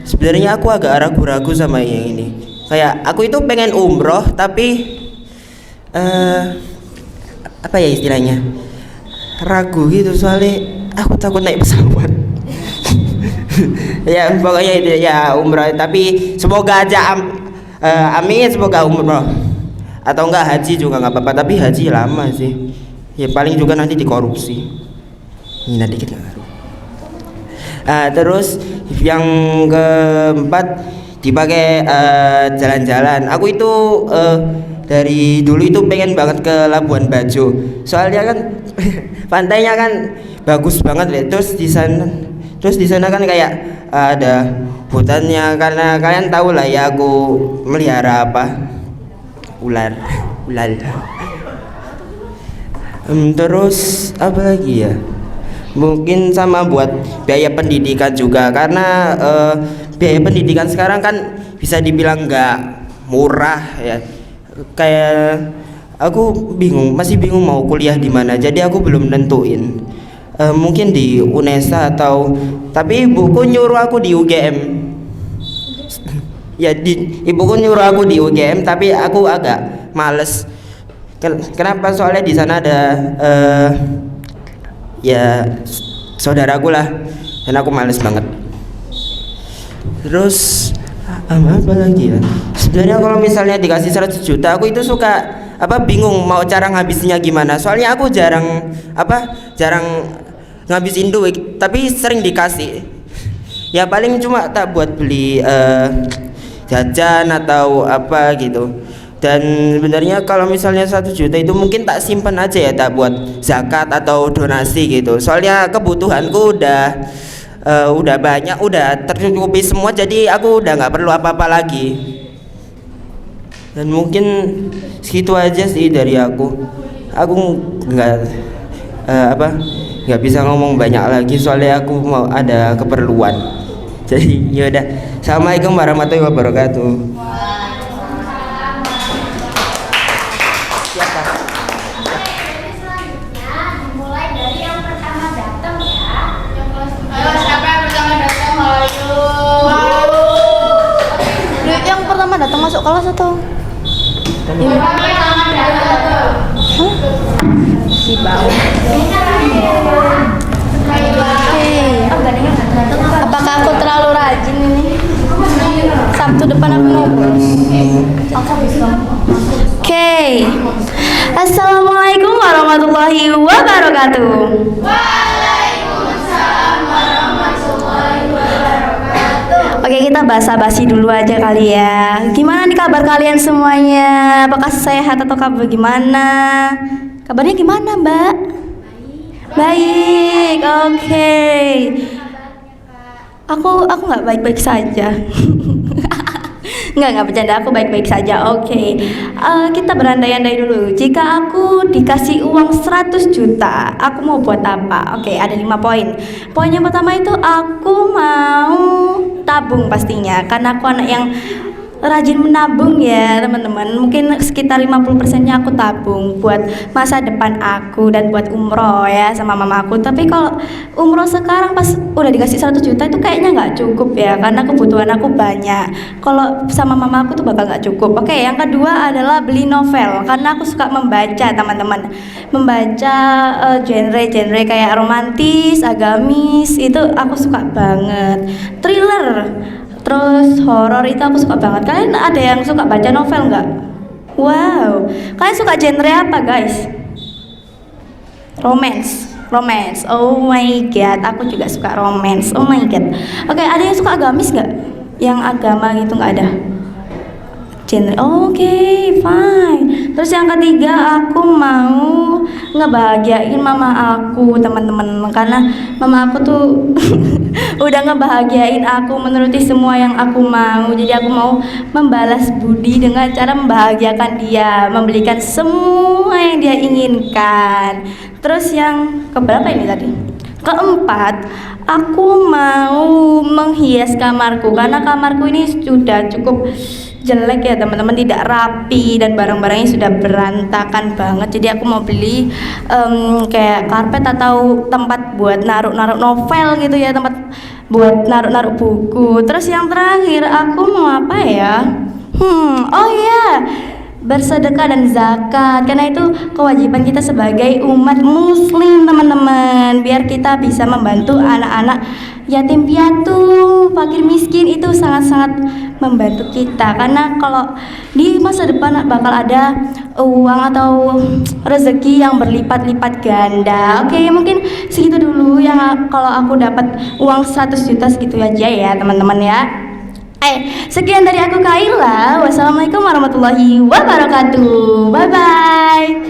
E: sebenarnya aku agak ragu-ragu sama yang ini. Kayak aku itu pengen umroh tapi apa ya istilahnya, ragu gitu soalnya aku takut naik pesawat. Ya pokoknya itu ya umroh, tapi semoga aja amin, semoga umroh atau enggak haji juga nggak apa-apa, tapi haji lama sih ya, paling juga nanti dikorupsi. Ini dikit nggak ngaruh. Terus yang keempat dipakai jalan-jalan. Aku itu dari dulu itu pengen banget ke Labuan Bajo. Soalnya kan pantainya kan bagus banget ya. Terus di sana kan kayak ada hutannya, karena kalian tahu lah ya aku melihara apa? Ular. Terus apa lagi ya? Mungkin sama buat biaya pendidikan juga, karena biaya pendidikan sekarang kan bisa dibilang nggak murah ya. Kayak aku masih bingung mau kuliah di mana, jadi aku belum nentuin. mungkin di UNESA atau, tapi ibuku nyuruh aku di UGM. Ya ibuku nyuruh aku di UGM, tapi aku agak males. Kenapa? Soalnya di sana ada ya saudaraku lah, dan aku males banget. Terus apa lagi ya? Sebenarnya kalau misalnya dikasih 100 juta, aku itu suka bingung mau cara ngabisnya gimana. Soalnya aku jarang ngabisin duit, tapi sering dikasih. Ya paling cuma tak buat beli jajan atau apa gitu. Dan sebenarnya kalau misalnya 1 juta itu mungkin tak simpan aja ya, tak buat zakat atau donasi gitu. Soalnya kebutuhanku udah banyak, udah tercukupi semua, jadi aku udah nggak perlu apa-apa lagi. Dan mungkin segitu aja sih dari aku. Aku nggak bisa ngomong banyak lagi, soalnya aku mau ada keperluan. Jadi yaudah, assalamualaikum warahmatullahi wabarakatuh.
B: Yang pertama datang masuk kelas atau? Si bau. Apakah aku terlalu rajin ini? Sabtu depan aku mau bolos. Oke. Assalamualaikum warahmatullahi wabarakatuh. Oke, kita basa-basi dulu aja kali ya. Gimana nih kabar kalian semuanya? Apakah sehat atau kabar gimana? Kabarnya gimana, Mbak? Baik. Oke. Aku nggak baik-baik saja. Nggak bercanda, aku baik-baik saja. Oke. Kita berandai-andai dulu. Jika aku dikasih uang 100 juta, aku mau buat apa? Oke, ada 5 poin. Poin yang pertama itu aku mau tabung pastinya, karena aku anak yang rajin menabung ya teman-teman. Mungkin sekitar 50%-nya aku tabung buat masa depan aku dan buat umroh ya sama mama aku. Tapi kalau umroh sekarang pas udah dikasih 100 juta itu kayaknya nggak cukup ya, karena kebutuhan aku banyak. Kalau sama mama aku tuh bakal nggak cukup. Oke, yang kedua adalah beli novel, karena aku suka membaca teman-teman. Membaca genre-genre kayak romantis, agamis, itu aku suka banget. Thriller, terus horor itu aku suka banget. Kalian ada yang suka baca novel nggak? Wow, kalian suka genre apa guys? Romance. Oh my god, aku juga suka romance. Oh my god. Oke, ada yang suka agamis nggak? Yang agama gitu nggak ada? Genre. Oke, fine. Terus yang ketiga, aku mau ngebahagiain mama aku teman-teman, karena mama aku tuh udah ngebahagiain aku, menuruti semua yang aku mau. Jadi aku mau membalas budi dengan cara membahagiakan dia, membelikan semua yang dia inginkan. Terus yang keberapa ini tadi? Keempat, aku mau menghias kamarku, karena kamarku ini sudah cukup jelek ya teman-teman, tidak rapi dan barang-barangnya sudah berantakan banget. Jadi aku mau beli kayak karpet atau tempat buat naruh-naruh novel gitu ya, tempat buat naruh-naruh buku. Terus yang terakhir aku mau apa ya? Oh iya, bersedekah dan zakat, karena itu kewajiban kita sebagai umat muslim teman-teman, biar kita bisa membantu anak-anak yatim piatu, fakir miskin. Itu sangat-sangat membantu kita, karena kalau di masa depan bakal ada uang atau rezeki yang berlipat-lipat ganda. Oke, mungkin segitu dulu yang kalau aku dapat uang 100 juta, segitu aja ya teman-teman ya. Sekian dari aku Kaila. Wassalamualaikum warahmatullahi wabarakatuh. Bye bye.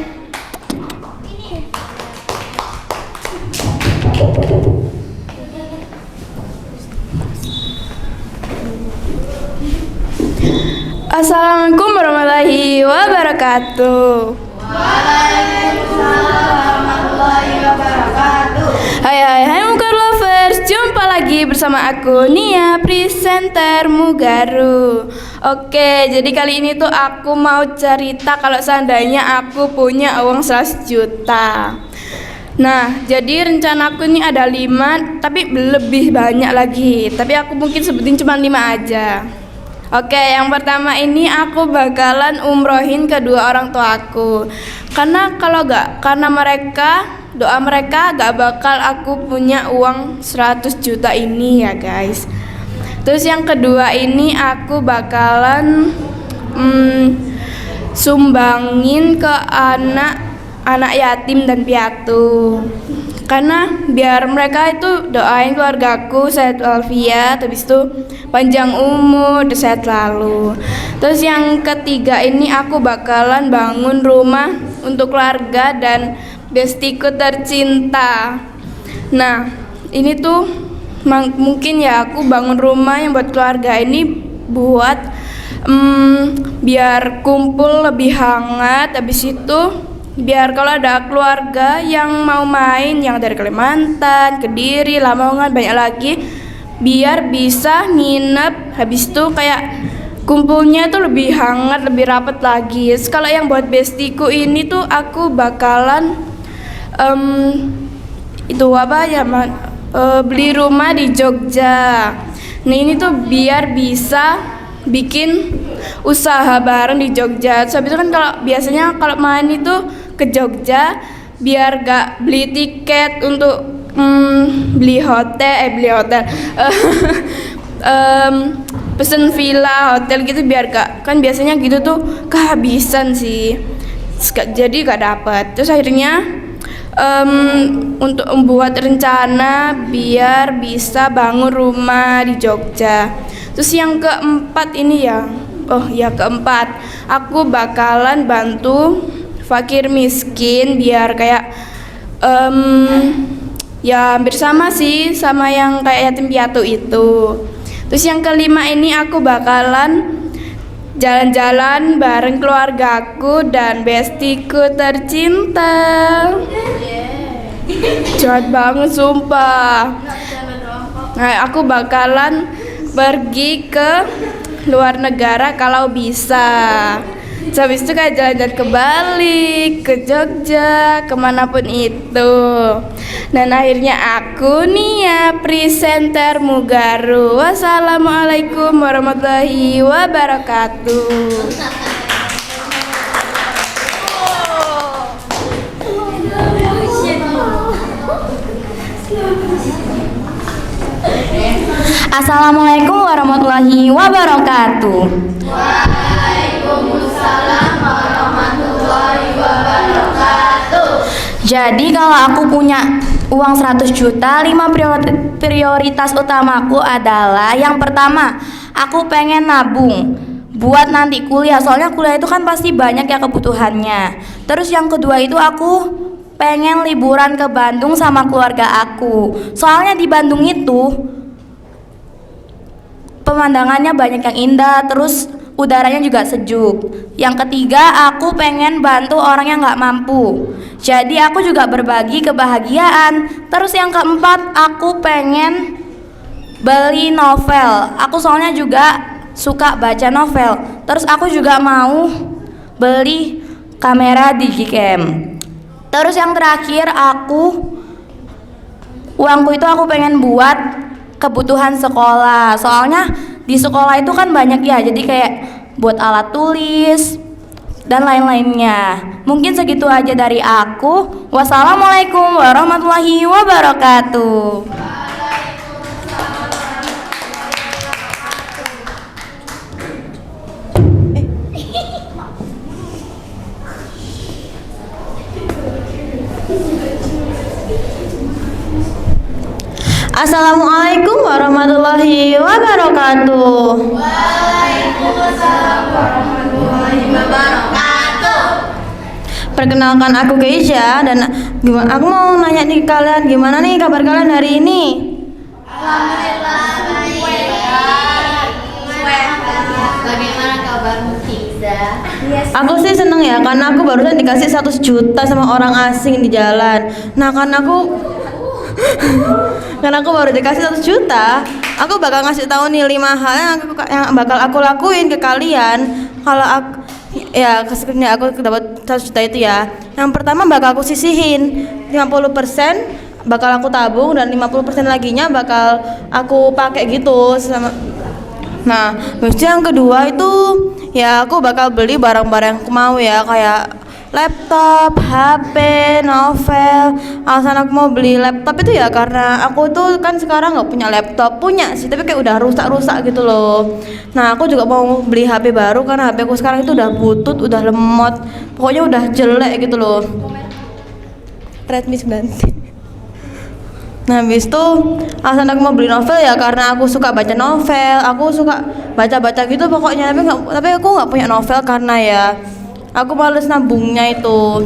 B: Assalamualaikum warahmatullahi wabarakatuh.
D: Waalaikumsalam warahmatullahi wabarakatuh.
B: Hai Mugar Lovers, jumpa lagi bersama aku Nia, presenter Mugaru. Oke, jadi kali ini tuh aku mau cerita kalau seandainya aku punya uang 100 juta. Nah, jadi rencanaku ini ada 5, tapi lebih banyak lagi. Tapi aku mungkin sebutin cuma 5 aja. Oke, yang pertama ini aku bakalan umrohin kedua orang tuaku. Karena karena doa mereka gak bakal aku punya uang 100 juta ini ya guys. Terus yang kedua ini aku bakalan sumbangin ke anak yatim dan piatu, karena biar mereka itu doain keluargaku sehat walafiat, habis itu panjang umur, sehat selalu. Terus yang ketiga ini aku bakalan bangun rumah untuk keluarga dan bestiku tercinta. Nah, ini tuh mungkin ya aku bangun rumah yang buat keluarga ini buat biar kumpul lebih hangat, habis itu biar kalau ada keluarga yang mau main yang dari Kalimantan, Kediri, Lamongan, banyak lagi, biar bisa nginep, habis itu kayak kumpulnya tuh lebih hangat, lebih rapat lagi. Kalau yang buat bestiku ini tuh aku bakalan beli rumah di Jogja. Nah ini tuh biar bisa bikin usaha bareng di Jogja. Terus habis itu kan kalau biasanya kalau main itu ke Jogja, biar gak beli tiket untuk beli hotel pesen villa hotel gitu, biar gak, kan biasanya gitu tuh kehabisan sih, jadi gak dapet. Terus akhirnya untuk membuat rencana biar bisa bangun rumah di Jogja. Terus yang keempat ini keempat aku bakalan bantu fakir miskin, biar kayak ya hampir sama sih sama yang kayak yatim piatu itu. Terus yang kelima ini aku bakalan jalan-jalan bareng keluargaku dan bestiku tercinta. Jahat banget sumpah. Nah, aku bakalan pergi ke luar negara kalau bisa. Habis itu kayak jalan-jalan ke Bali, ke Jogja, kemanapun itu. Dan akhirnya aku nih ya presenter Mugaru. Wassalamualaikum warahmatullahi wabarakatuh.
F: Assalamualaikum warahmatullahi wabarakatuh.
D: Waalaikumsalam warahmatullahi wabarakatuh.
F: Jadi kalau aku punya uang 100 juta, 5 prioritas utamaku adalah yang pertama, aku pengen nabung buat nanti kuliah. Soalnya kuliah itu kan pasti banyak ya kebutuhannya. Terus yang kedua itu aku pengen liburan ke Bandung sama keluarga aku. Soalnya di Bandung itu pemandangannya banyak yang indah, terus udaranya juga sejuk. Yang ketiga, aku pengen bantu orang yang gak mampu, jadi aku juga berbagi kebahagiaan. Terus yang keempat, aku pengen beli novel. Aku soalnya juga suka baca novel. Terus aku juga mau beli kamera digicam. Terus yang terakhir, uangku itu aku pengen buat kebutuhan sekolah. Soalnya di sekolah itu kan banyak ya, jadi kayak buat alat tulis dan lain-lainnya. Mungkin segitu aja dari aku. Wassalamualaikum warahmatullahi wabarakatuh. Assalamualaikum warahmatullahi wabarakatuh.
D: Waalaikumsalam warahmatullahi wabarakatuh.
F: Perkenalkan, aku Keisha, dan aku mau nanya nih kalian, gimana nih kabar kalian hari ini?
D: Alhamdulillah baik. Bagaimana kabarmu, Kiza?
F: Aku sih seneng ya, karena aku barusan dikasih 100 juta sama orang asing di jalan. Nah, karena aku baru dikasih 100 juta, aku bakal ngasih tahu nih 5 hal yang bakal aku lakuin ke kalian. ya kesekiranya aku dapat 100 juta itu ya, yang pertama bakal aku sisihin 50% bakal aku tabung dan 50% laginya bakal aku pakai gitu selama. Nah, habis itu yang kedua itu ya aku bakal beli barang-barang yang aku mau ya, kayak laptop, HP, novel. Alasan aku mau beli laptop itu ya karena aku tuh kan sekarang nggak punya laptop, punya sih tapi kayak udah rusak-rusak gitu loh. Nah aku juga mau beli HP baru karena HP aku sekarang itu udah butut, udah lemot, pokoknya udah jelek gitu loh. Redmi 9. Nah habis itu alasan aku mau beli novel ya karena aku suka baca novel, aku suka baca-baca gitu pokoknya, tapi aku nggak punya novel karena ya aku males nabungnya itu.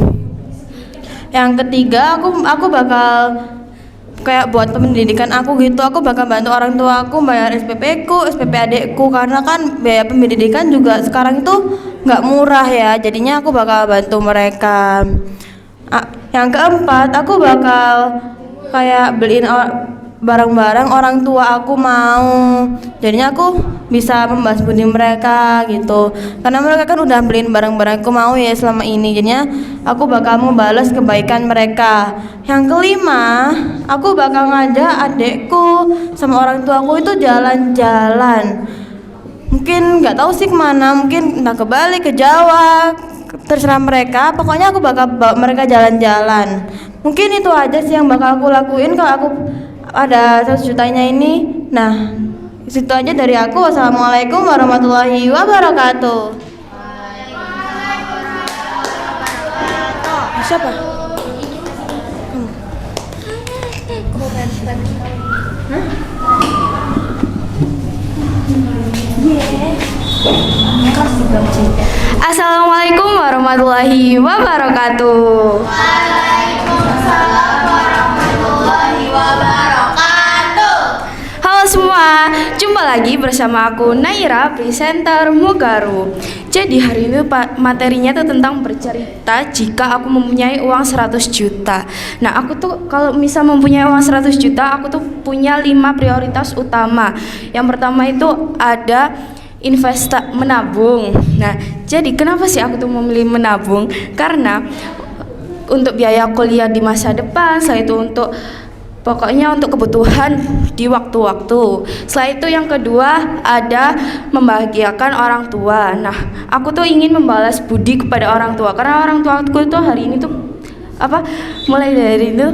F: Yang ketiga aku bakal kayak buat pendidikan aku gitu, aku bakal bantu orang tua aku bayar SPP ku, SPP adekku karena kan biaya pendidikan juga sekarang itu nggak murah ya, jadinya aku bakal bantu mereka. Yang keempat aku bakal kayak beliin barang-barang orang tua aku mau, jadinya aku bisa membalas budi mereka gitu karena mereka kan udah beliin barang-barang aku mau ya selama ini, jadinya aku bakal mau balas kebaikan mereka. Yang kelima aku bakal ngajak adekku sama orang tua aku itu jalan-jalan, mungkin nggak tahu sih kemana, mungkin entah ke Bali, ke Jawa, terserah mereka, pokoknya aku bakal bawa mereka jalan-jalan. Mungkin itu aja sih yang bakal aku lakuin kalau aku ada 100 jutanya ini. Nah, situ aja dari aku. Wassalamualaikum warahmatullahi wabarakatuh. Siapa?
B: Assalamualaikum warahmatullahi wabarakatuh. Halo semua, jumpa lagi bersama aku Naira, presenter Mugaru. Jadi hari ini materinya tuh tentang bercerita jika aku mempunyai uang 100 juta. Nah aku tuh kalau misal mempunyai uang 100 juta, aku tuh punya 5 prioritas utama. Yang pertama itu ada menabung. Nah jadi kenapa sih aku tuh memilih menabung? Karena untuk biaya kuliah di masa depan, setelah itu untuk pokoknya untuk kebutuhan di waktu-waktu. Setelah itu yang kedua ada membahagiakan orang tua. Nah, aku tuh ingin membalas budi kepada orang tua karena orang tuaku tuh hari ini tuh mulai dari itu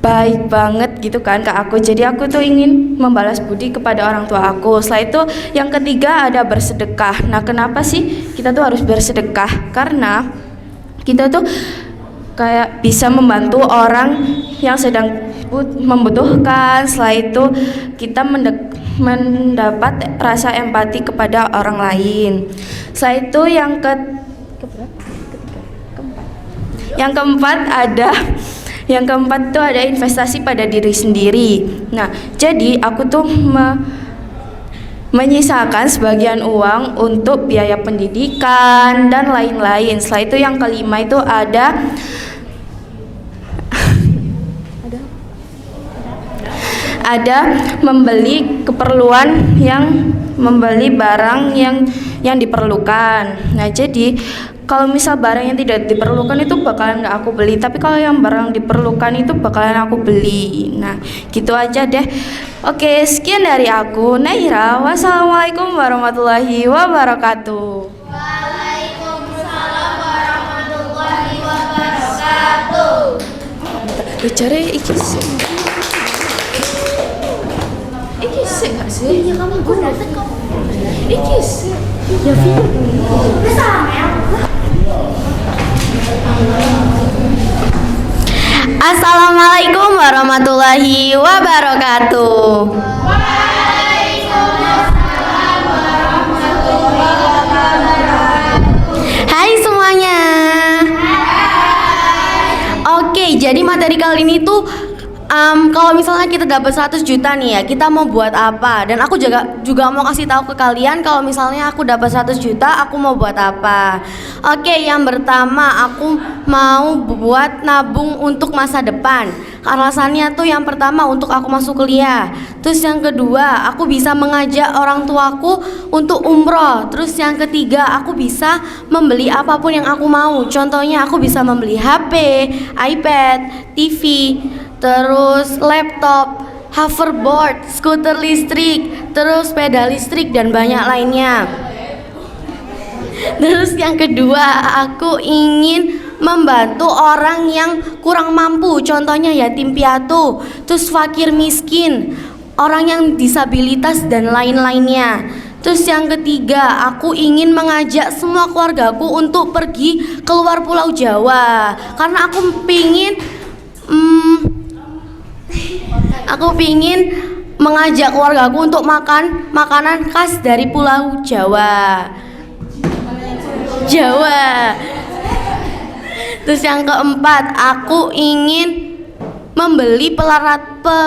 B: baik banget gitu kan ke aku. Jadi aku tuh ingin membalas budi kepada orang tua aku. Setelah itu yang ketiga ada bersedekah. Nah, kenapa sih kita tuh harus bersedekah? Karena kita tuh kayak bisa membantu orang yang sedang membutuhkan. Setelah itu kita mendapat rasa empati kepada orang lain. Setelah itu yang keempat tuh ada investasi pada diri sendiri. Nah jadi aku tuh menyisakan sebagian uang untuk biaya pendidikan dan lain-lain. Setelah itu yang kelima itu ada membeli keperluan, membeli barang yang diperlukan. Nah jadi kalau misal barang yang tidak diperlukan itu bakalan nggak aku beli, tapi kalau yang barang diperlukan itu bakalan aku beli. Nah gitu aja deh. Oke, sekian dari aku Naira. Wassalamualaikum warahmatullahi wabarakatuh.
D: Waalaikumsalam warahmatullahi wabarakatuh.
B: Bicara iki sih gak sih?
D: Iya kamu gue dateng kok.
B: Iki sih ya video
F: Assalamualaikum warahmatullahi wabarakatuh. Hai semuanya. Oke, jadi materi kali ini tuh Kalau misalnya kita dapat 100 juta nih ya, kita mau buat apa? Dan aku juga mau kasih tahu ke kalian kalau misalnya aku dapat 100 juta, aku mau buat apa. Oke, yang pertama aku mau buat nabung untuk masa depan. Alasannya tuh yang pertama untuk aku masuk kuliah. Terus yang kedua, aku bisa mengajak orang tuaku untuk umroh. Terus yang ketiga, aku bisa membeli apapun yang aku mau. Contohnya aku bisa membeli HP, iPad, TV, terus laptop, hoverboard, skuter listrik, terus sepeda listrik dan banyak lainnya. Terus yang kedua, aku ingin membantu orang yang kurang mampu, contohnya yatim piatu, terus fakir miskin, orang yang disabilitas dan lain-lainnya. Terus yang ketiga, aku ingin mengajak semua keluargaku untuk pergi keluar Pulau Jawa karena aku pingin mengajak keluargaku untuk makan makanan khas dari Pulau Jawa. Terus yang keempat, aku ingin membeli peralatan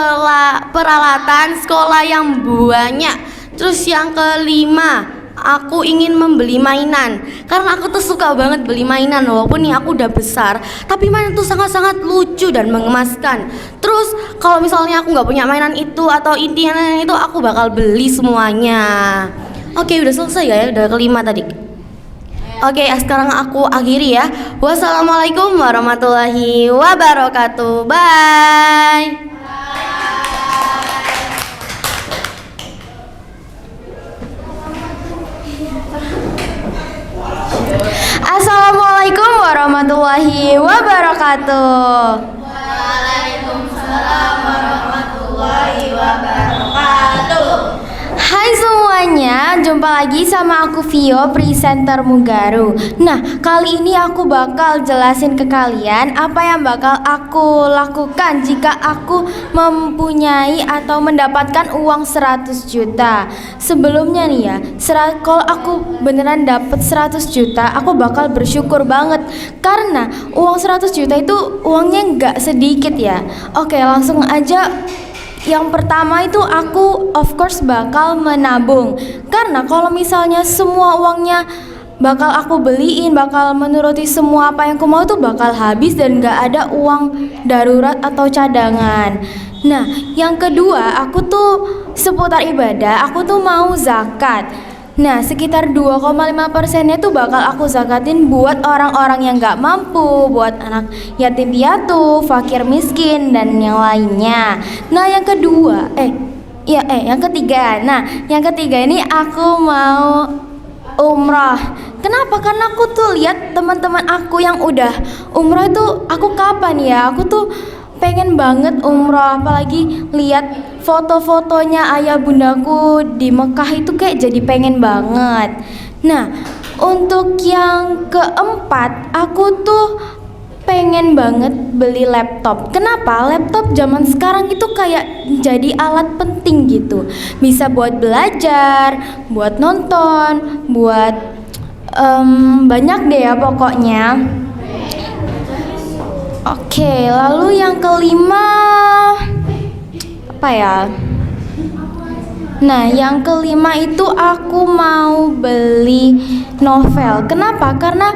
F: sekolah yang banyak. Terus yang kelima, aku ingin membeli mainan karena aku tuh suka banget beli mainan walaupun nih aku udah besar, tapi mainan tuh sangat-sangat lucu dan mengemaskan. Terus kalau misalnya aku nggak punya mainan itu atau intinya itu, aku bakal beli semuanya. Oke, udah selesai ya, udah kelima tadi. Oke, sekarang aku akhiri ya. Wassalamualaikum warahmatullahi wabarakatuh. Bye. Assalamualaikum warahmatullahi wabarakatuh.
D: Waalaikumsalam warahmatullahi wabarakatuh.
A: Hai semuanya, jumpa lagi sama aku Vio, presenter Mugaru. Nah, kali ini aku bakal jelasin ke kalian apa yang bakal aku lakukan jika aku mempunyai atau mendapatkan uang 100 juta. Sebelumnya nih ya, kalau aku beneran dapet 100 juta, aku bakal bersyukur banget karena uang 100 juta itu uangnya nggak sedikit ya. Oke, langsung aja. Yang pertama itu aku of course bakal menabung. Karena kalau misalnya semua uangnya bakal aku beliin, bakal menuruti semua apa yang aku mau tuh bakal habis dan gak ada uang darurat atau cadangan. Nah, yang kedua aku tuh seputar ibadah, aku tuh mau zakat. Nah, sekitar 2,5%-nya tuh bakal aku zakatin buat orang-orang yang gak mampu, buat anak yatim piatu, fakir miskin, dan yang lainnya. Nah, yang ketiga. Nah, yang ketiga ini aku mau umrah. Kenapa? Karena aku tuh lihat teman-teman aku yang udah umrah itu, aku kapan ya? Aku tuh pengen banget umrah, apalagi lihat foto-fotonya ayah bundaku di Mekah itu kayak jadi pengen banget. Nah, untuk yang keempat, aku tuh pengen banget beli laptop. Kenapa? Laptop zaman sekarang itu kayak jadi alat penting gitu. Bisa buat belajar, buat nonton, buat banyak deh ya pokoknya. Oke, lalu yang kelima apa ya? Nah, yang kelima itu aku mau beli novel. Kenapa? Karena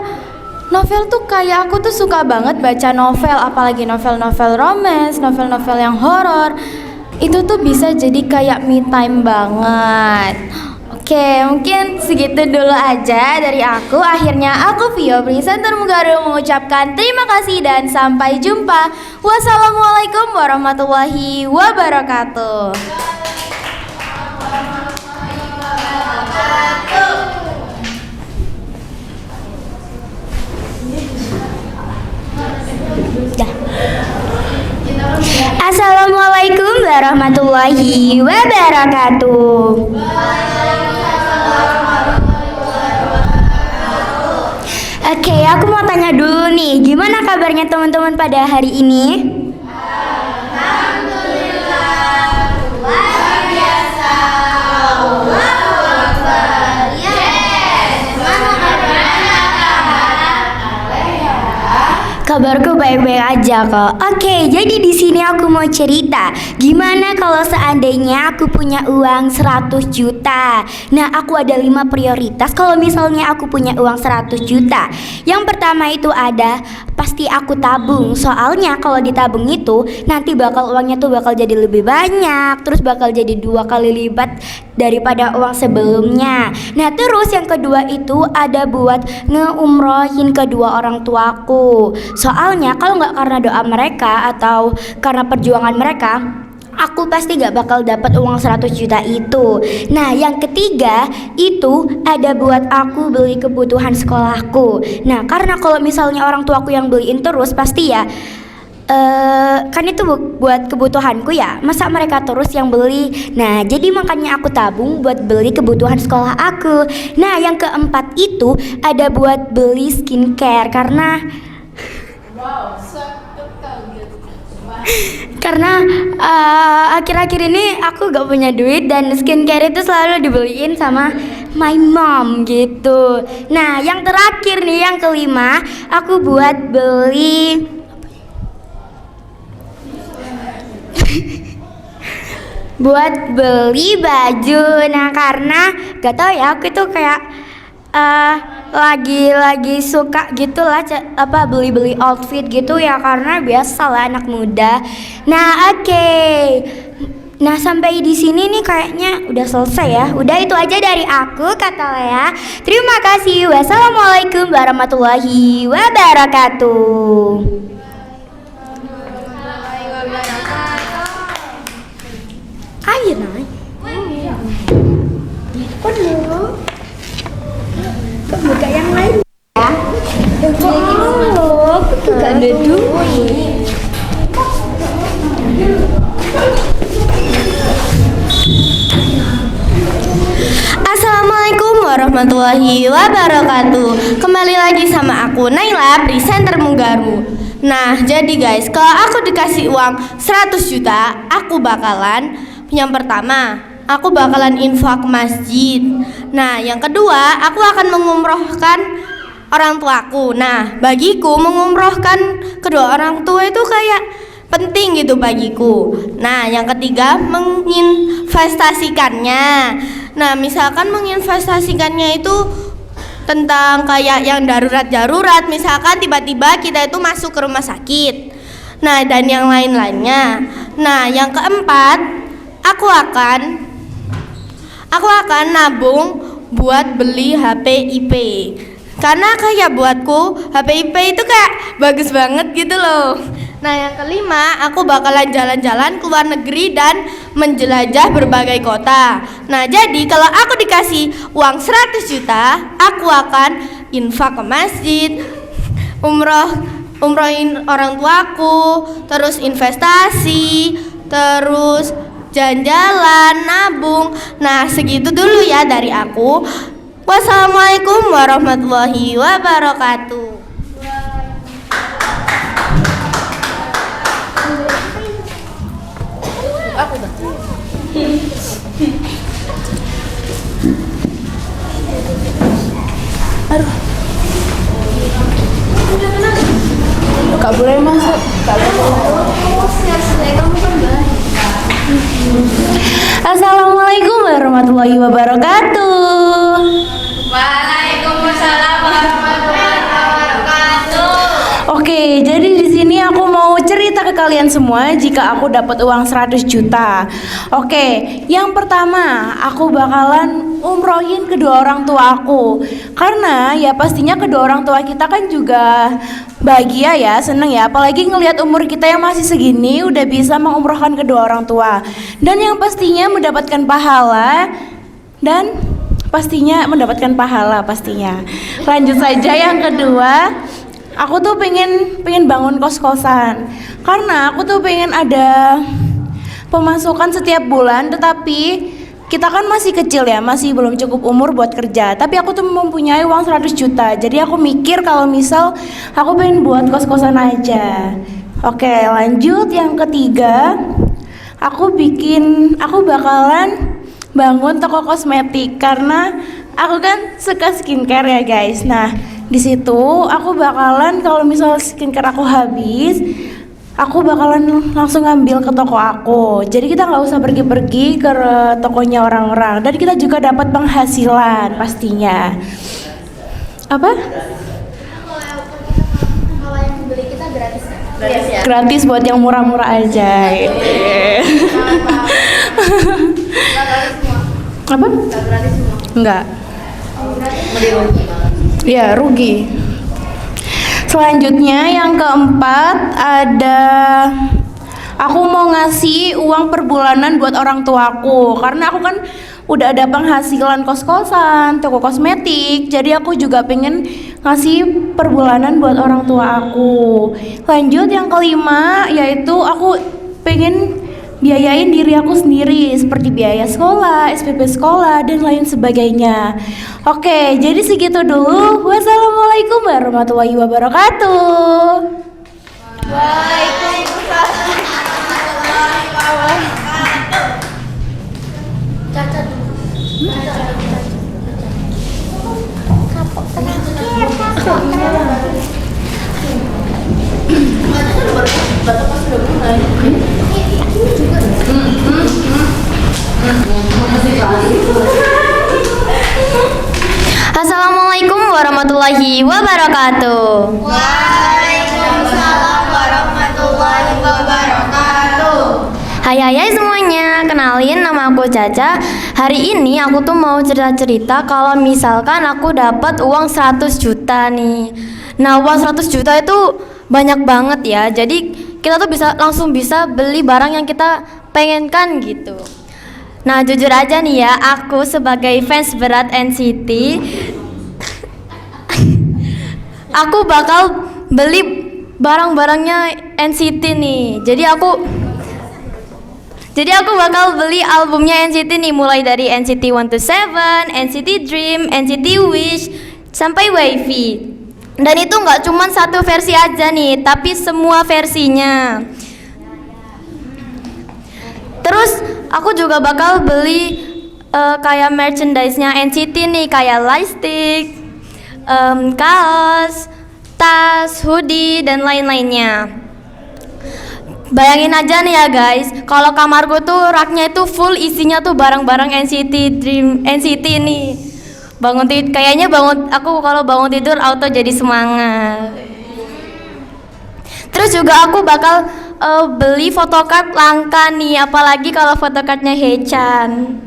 A: novel tuh kayak aku tuh suka banget baca novel, apalagi novel-novel romance, novel-novel yang horor. Itu tuh bisa jadi kayak me time banget. Oke, mungkin segitu dulu aja dari aku. Akhirnya aku Vio, presenter Mugaru, mengucapkan terima kasih dan sampai jumpa. Wassalamualaikum warahmatullahi wabarakatuh. Assalamualaikum warahmatullahi wabarakatuh. Oke, aku mau tanya dulu nih, gimana kabarnya teman-teman pada hari ini?
G: Kabarku baik-baik aja kok. Oke, jadi di sini aku mau cerita. Gimana kalau seandainya aku punya uang 100 juta? Nah, aku ada 5 prioritas kalau misalnya aku punya uang 100 juta. Yang pertama itu ada pasti aku tabung. Soalnya kalau ditabung itu nanti uangnya tuh bakal jadi lebih banyak, terus bakal jadi 2 kali lipat daripada uang sebelumnya. Nah, terus yang kedua itu ada buat ngeumrohin kedua orang tuaku. Soalnya kalau nggak karena doa mereka atau karena perjuangan mereka, aku pasti gak bakal dapat uang 100 juta itu. Nah, yang ketiga itu ada buat aku beli kebutuhan sekolahku. Nah, karena kalau misalnya orang tuaku yang beliin terus pasti ya kan itu buat kebutuhanku ya, masa mereka terus yang beli. Nah, jadi makanya aku tabung buat beli kebutuhan sekolah aku. Nah, yang keempat itu ada buat beli skincare karena akhir-akhir ini aku gak punya duit dan skincare itu selalu dibeliin sama my mom gitu. Nah, yang terakhir nih, yang kelima, aku buat beli baju. Nah, karena gak tau ya, aku itu kayak lagi suka gitu lah beli outfit gitu ya, karena biasalah anak muda. Nah, oke. Nah, sampai di sini nih kayaknya udah selesai ya. Udah, itu aja dari aku, kata Lea. Terima kasih. Wassalamualaikum warahmatullahi wabarakatuh. Ayo naik. Kok buka yang lain ya? Oh, gak ada duit.
F: Assalamualaikum warahmatullahi wabarakatuh. Kembali lagi sama aku Naila, presenter Munggaru. Nah, jadi guys, kalau aku dikasih uang 100 juta, aku bakalan yang pertama, aku bakalan infak ke masjid. Nah, yang kedua, aku akan mengumrohkan orang tuaku. Nah, bagiku mengumrohkan kedua orang tua itu kayak penting gitu bagiku. Nah, yang ketiga, menginvestasikannya. Nah, misalkan menginvestasikannya itu tentang kayak yang darurat-darurat, misalkan tiba-tiba kita itu masuk ke rumah sakit. Nah, dan yang lain-lainnya. Nah, yang keempat, aku akan nabung buat beli HP IP. Karena kayak buatku HP IP itu kayak bagus banget gitu loh. Nah, yang kelima, aku bakalan jalan-jalan ke luar negeri dan menjelajah berbagai kota. Nah, jadi kalau aku dikasih uang 100 juta, aku akan infak ke masjid, umrohin orang tuaku, terus investasi, terus jalan-jalan, nabung. Nah, segitu dulu ya dari aku. Wassalamualaikum warahmatullahi wabarakatuh.
B: Gak boleh masuk.
F: Assalamualaikum warahmatullahi wabarakatuh.
D: Waalaikumsalam warahmatullahi wabarakatuh.
B: Oke, jadi di sini aku mau cerita ke kalian semua jika aku dapat uang 100 juta. Oke, yang pertama, aku bakalan umrohin kedua orang tua aku. Karena ya pastinya kedua orang tua kita kan juga bahagia ya, seneng ya. Apalagi ngelihat umur kita yang masih segini udah bisa mengumrohkan kedua orang tua. Dan yang pastinya mendapatkan pahala dan pastinya mendapatkan pahala pastinya. Lanjut saja yang kedua, aku tuh pengen bangun kos-kosan. Karena aku tuh pengen ada pemasukan setiap bulan, tetapi kita kan masih kecil ya, masih belum cukup umur buat kerja. Tapi aku tuh mempunyai uang 100 juta. Jadi aku mikir kalau misal aku pengen buat kos-kosan aja. Oke, lanjut yang ketiga, aku bakalan bangun toko kosmetik karena aku kan suka skincare ya guys. Nah, Di situ aku bakalan kalau misal skincare aku habis, aku bakalan langsung ngambil ke toko aku. Jadi kita nggak usah pergi-pergi ke tokonya orang-orang. Dan kita juga dapat penghasilan pastinya. Apa?
D: Kalau yang beli kita gratis kan? Gratis ya?
B: Gratis buat yang murah-murah aja. Gitu. Apa?
D: Nggak gratis semua.
B: Enggak.
D: Beli rugi banget.
B: Ya, rugi. Selanjutnya yang keempat ada aku mau ngasih uang per bulanan buat orang tuaku karena aku kan udah ada penghasilan kos-kosan, toko kosmetik. Jadi aku juga pengen ngasih per bulanan buat orang tua aku. Lanjut yang kelima yaitu aku pengen biayain diri aku sendiri seperti biaya sekolah, SPP sekolah dan lain sebagainya. Oke, jadi segitu dulu. Wassalamualaikum warahmatullahi wabarakatuh.
G: Assalamualaikum warahmatullahi wabarakatuh.
D: Waalaikumsalam warahmatullahi wabarakatuh.
G: Hai semuanya, kenalin nama aku Caca. Hari ini aku tuh mau cerita-cerita kalau misalkan aku dapat uang 100 juta nih. Nah, uang 100 juta itu banyak banget ya. Jadi kita tuh langsung bisa beli barang yang kita pengenkan gitu. Nah, jujur aja nih ya, aku sebagai fans berat NCT aku bakal beli barang-barangnya NCT nih. Jadi aku bakal beli albumnya NCT nih, mulai dari NCT 127, NCT Dream, NCT Wish, sampai Wavy. Dan itu nggak cuma satu versi aja nih, tapi semua versinya. Terus aku juga bakal beli kayak merchandise-nya NCT nih, kayak lightstick, kaos, tas, hoodie, dan lain-lainnya. Bayangin aja nih ya guys, kalau kamarku tuh raknya itu full isinya tuh barang-barang NCT Dream, NCT nih. Aku kalau bangun tidur auto jadi semangat. Terus juga aku bakal beli photocard langka nih, apalagi kalau photocardnya Haechan.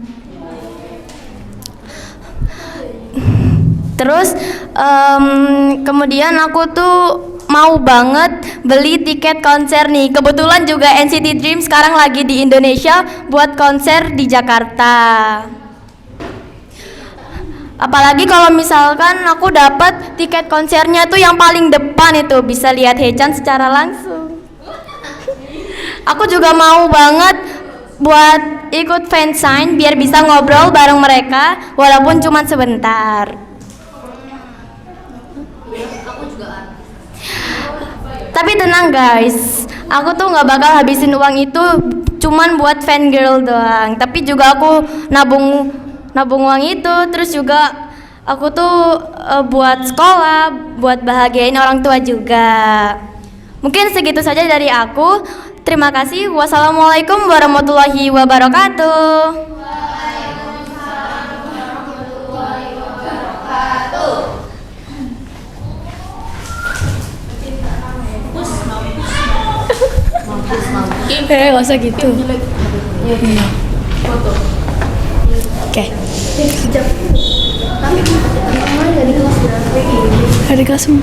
G: Terus kemudian aku tuh mau banget beli tiket konser nih. Kebetulan juga NCT Dream sekarang lagi di Indonesia buat konser di Jakarta. Apalagi kalau misalkan aku dapat tiket konsernya tuh yang paling depan itu, bisa lihat Haechan secara langsung. Aku juga mau banget buat ikut fansign biar bisa ngobrol bareng mereka walaupun cuma sebentar. Tapi tenang guys, aku tuh nggak bakal habisin uang itu cuman buat fangirl doang. Tapi juga aku nabung uang itu, terus juga aku tuh buat sekolah, buat bahagiain orang tua juga. Mungkin segitu saja dari aku. Terima kasih. Wassalamualaikum warahmatullahi wabarakatuh.
B: Gak usah gitu. Oke. Dari kelas 4.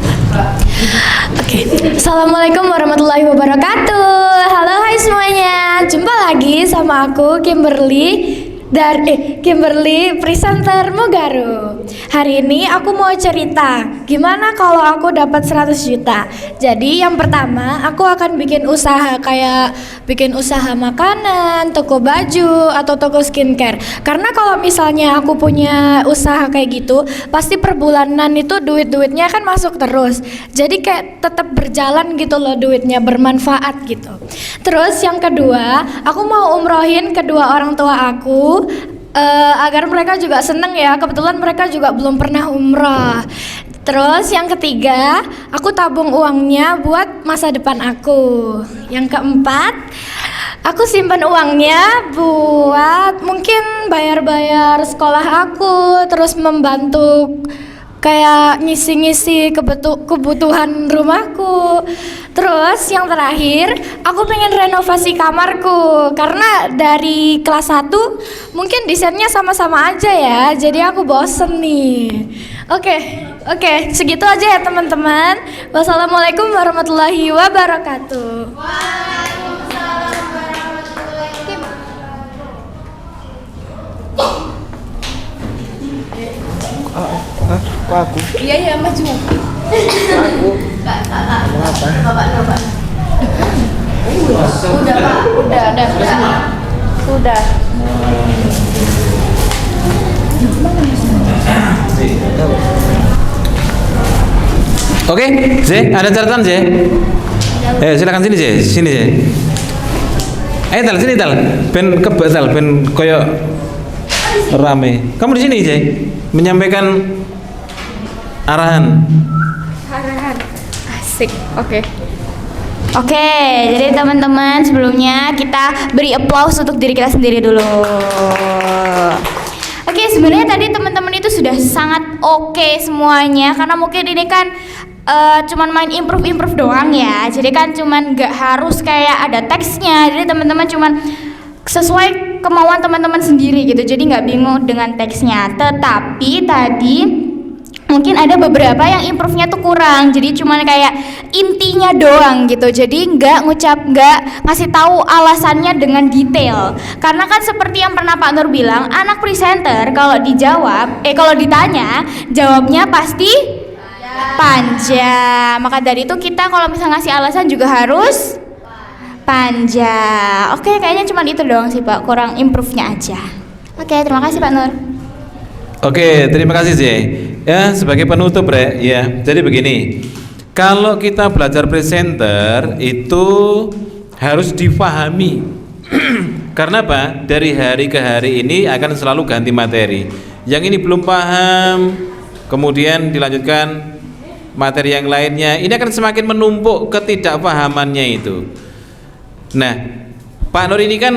B: Oke. Assalamualaikum warahmatullahi wabarakatuh. Halo hai semuanya. Jumpa lagi sama aku Kimberly Kimberly presenter Mugaru. Hari ini aku mau cerita gimana kalau aku dapat 100 juta. Jadi yang pertama aku akan bikin usaha kayak bikin usaha makanan, toko baju atau toko skincare. Karena kalau misalnya aku punya usaha kayak gitu, pasti per bulanan itu duit-duitnya kan masuk terus. Jadi kayak tetap berjalan gitu loh, duitnya bermanfaat gitu. Terus yang kedua, aku mau umrohin kedua orang tua aku agar mereka juga seneng ya. Kebetulan mereka juga belum pernah umrah. Terus yang ketiga, aku tabung uangnya buat masa depan aku. Yang keempat, aku simpan uangnya buat mungkin bayar-bayar sekolah aku, terus membantu kayak ngisi-ngisi kebutuhan rumahku. Terus yang terakhir, aku pengen renovasi kamarku karena dari kelas 1 mungkin desainnya sama-sama aja ya. Jadi aku bosen nih. Oke, segitu aja ya teman-teman. Wassalamualaikum warahmatullahi wabarakatuh.
E: Kok aku?
F: Iya maju.
E: Aku. Ngomong apa?
F: Udah.
C: Oke, Z, ada catatan Z? Silakan sini Z, sini Z. Tal, sini Tal. Ben kebasal, ben koyo rame. Kamu di sini Z, menyampaikan arahan.
B: Asik. Oke.
G: Oke, jadi teman-teman sebelumnya kita beri applause untuk diri kita sendiri dulu. Oke, sebenarnya tadi teman-teman itu sudah sangat oke semuanya karena mungkin ini kan cuman main improve doang ya. Jadi kan cuman nggak harus kayak ada teksnya. Jadi teman-teman cuman sesuai kemauan teman-teman sendiri gitu. Jadi nggak bingung dengan teksnya. Tetapi tadi mungkin ada beberapa yang improve-nya tuh kurang, jadi cuman kayak intinya doang gitu. Jadi nggak ngasih tahu alasannya dengan detail. Karena kan seperti yang pernah Pak Nur bilang, anak presenter kalau ditanya jawabnya pasti panjang. Maka dari itu kita kalau misalnya ngasih alasan juga harus panjang. Oke, kayaknya cuma itu doang sih Pak, kurang improve-nya aja. Oke, terima kasih Pak Nur.
C: Oke, terima kasih Zee. Ya, sebagai penutup ya. Jadi begini, kalau kita belajar presenter itu harus difahami. Karena apa? Dari hari ke hari ini akan selalu ganti materi. Yang ini belum paham, kemudian dilanjutkan materi yang lainnya. Ini akan semakin menumpuk ketidakpahamannya itu. Nah, Pak Nur ini kan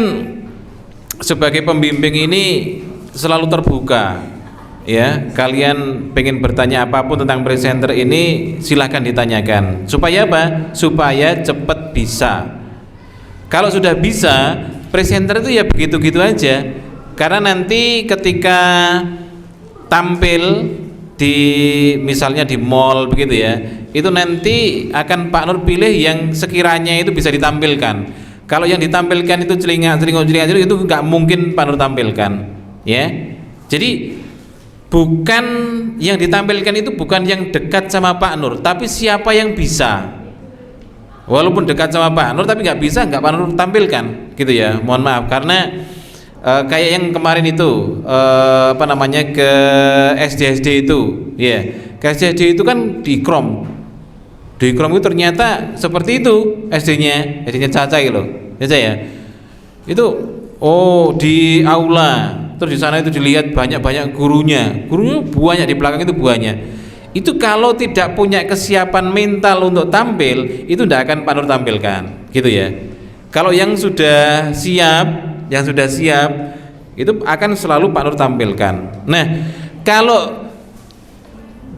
C: sebagai pembimbing ini selalu terbuka. Ya, kalian pengen bertanya apapun tentang presenter ini silahkan ditanyakan. Supaya apa? Supaya cepat bisa. Kalau sudah bisa, presenter itu ya begitu-gitu aja. Karena nanti ketika tampil di misalnya di mall begitu ya, itu nanti akan Pak Nur pilih yang sekiranya itu bisa ditampilkan. Kalau yang ditampilkan itu celingak itu nggak mungkin Pak Nur tampilkan. Ya, jadi bukan yang ditampilkan itu bukan yang dekat sama Pak Nur, tapi siapa yang bisa. Walaupun dekat sama Pak Nur tapi nggak bisa, nggak Pak Nur tampilkan, gitu ya. Mohon maaf karena kayak yang kemarin itu ke SD itu, ya. Ke SD itu kan di Krom itu ternyata seperti itu SD-nya Caca gitu, Caca ya. Itu di aula. Terus di sana itu dilihat banyak gurunya banyak, di belakang itu banyak. Itu kalau tidak punya kesiapan mental untuk tampil, itu tidak akan Pak Nur tampilkan, gitu ya. Kalau yang sudah siap, itu akan selalu Pak Nur tampilkan. Nah, kalau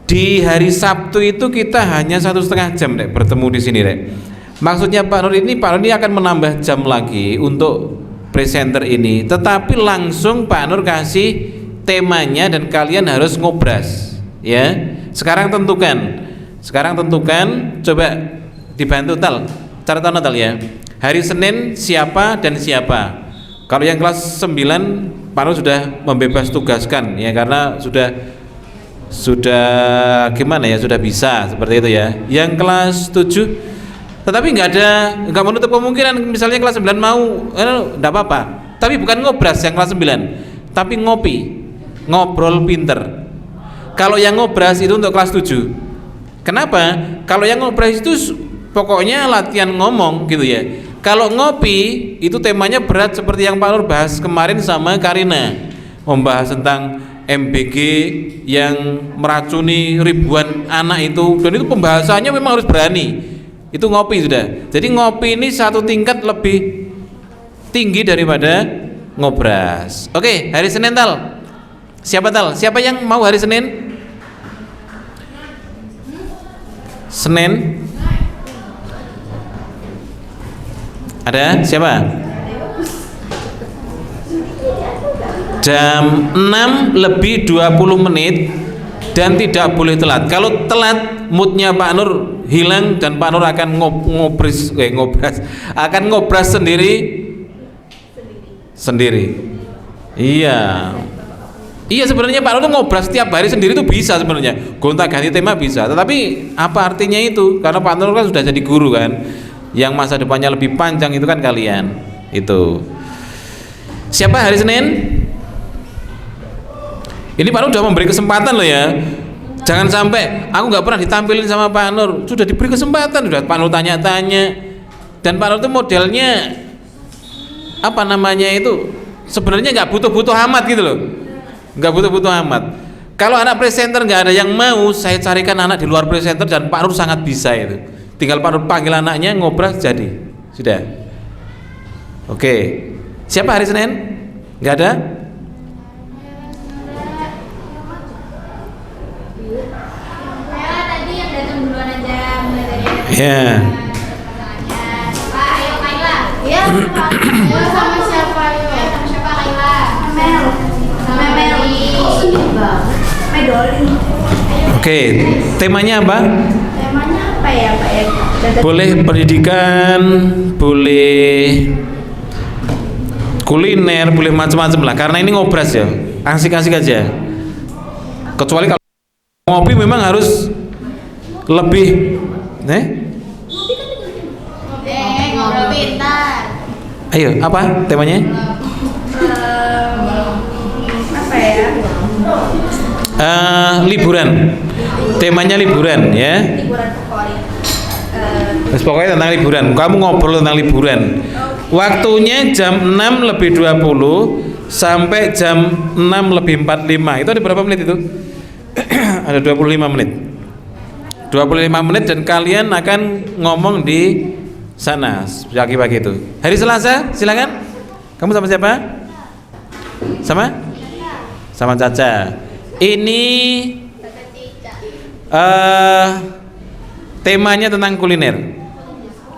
C: di hari Sabtu itu kita hanya 1,5 jam bertemu di sini Maksudnya Pak Nur ini akan menambah jam lagi untuk presenter ini, tetapi langsung Pak Nur kasih temanya dan kalian harus ngobras ya. Sekarang tentukan, coba dibantu catatan Tal ya. Hari Senin siapa dan siapa. Kalau yang kelas 9 Pak Nur sudah membebas tugaskan ya, karena sudah gimana ya, sudah bisa seperti itu ya. Yang kelas 7 tetapi nggak menutup kemungkinan misalnya kelas 9 mau enggak apa-apa, tapi bukan ngobras yang kelas 9, tapi ngobrol pinter. Kalau yang ngobras itu untuk kelas 7. Kenapa? Kalau yang ngobras itu pokoknya latihan ngomong gitu ya. Kalau ngopi itu temanya berat seperti yang Pak Nur bahas kemarin sama Karina, membahas tentang MBG yang meracuni ribuan anak itu, dan itu pembahasannya memang harus berani. Itu ngopi sudah. Jadi ngopi ini satu tingkat lebih tinggi daripada ngobras. Oke, hari Senin Tal. Siapa Tal? Siapa yang mau hari Senin? Senin? Ada? Siapa? Jam 6 lebih 20 menit dan tidak boleh telat. Kalau telat moodnya Pak Nur hilang dan Pak Nur akan ngobras akan ngobras sendiri. Iya sebenarnya Pak Nur tuh ngobras setiap hari sendiri tuh bisa sebenarnya, gonta ganti tema bisa, tetapi apa artinya itu? Karena Pak Nur kan sudah jadi guru kan, yang masa depannya lebih panjang itu kan kalian. Itu siapa hari Senin? Ini Pak Nur sudah memberi kesempatan loh ya. Jangan sampai aku nggak pernah ditampilin sama Pak Nur. Sudah diberi kesempatan, sudah Pak Nur tanya-tanya. Dan Pak Nur itu modelnya apa namanya itu? Sebenarnya nggak butuh-butuh amat gitu loh. Nggak butuh-butuh amat. Kalau anak presenter nggak ada yang mau, saya carikan anak di luar presenter dan Pak Nur sangat bisa itu. Tinggal Pak Nur panggil anaknya ngobras jadi. Sudah. Oke. Siapa hari Senin? Nggak ada? Ya.
D: Pak, ayo Kaila. Iya, Pak. Ayo sama siapa? Ayo sama siapa Kaila? Mel. Sama Meli. Medoli.
C: Oke, temanya apa?
D: Temanya apa ya, Pak ya?
C: Boleh pendidikan, boleh kuliner, boleh macam-macam lah. Karena ini ngobras ya, asik-asik aja. Kecuali kalau ngopi memang harus lebih,
D: ngobrol pintar.
C: Ayo, apa temanya?
D: Apa ya?
C: Liburan. Temanya liburan ya.
D: Liburan favorit.
C: Pokoknya tentang liburan. Kamu ngobrol tentang liburan. Waktunya jam 6 lebih 20 sampai jam 6 lebih 45. Itu ada berapa menit itu? Ada 25 menit. 25 menit dan kalian akan ngomong di sana pagi-pagi itu. Hari Selasa, silakan. Kamu sama siapa? Sama Caca. Ini temanya tentang kuliner.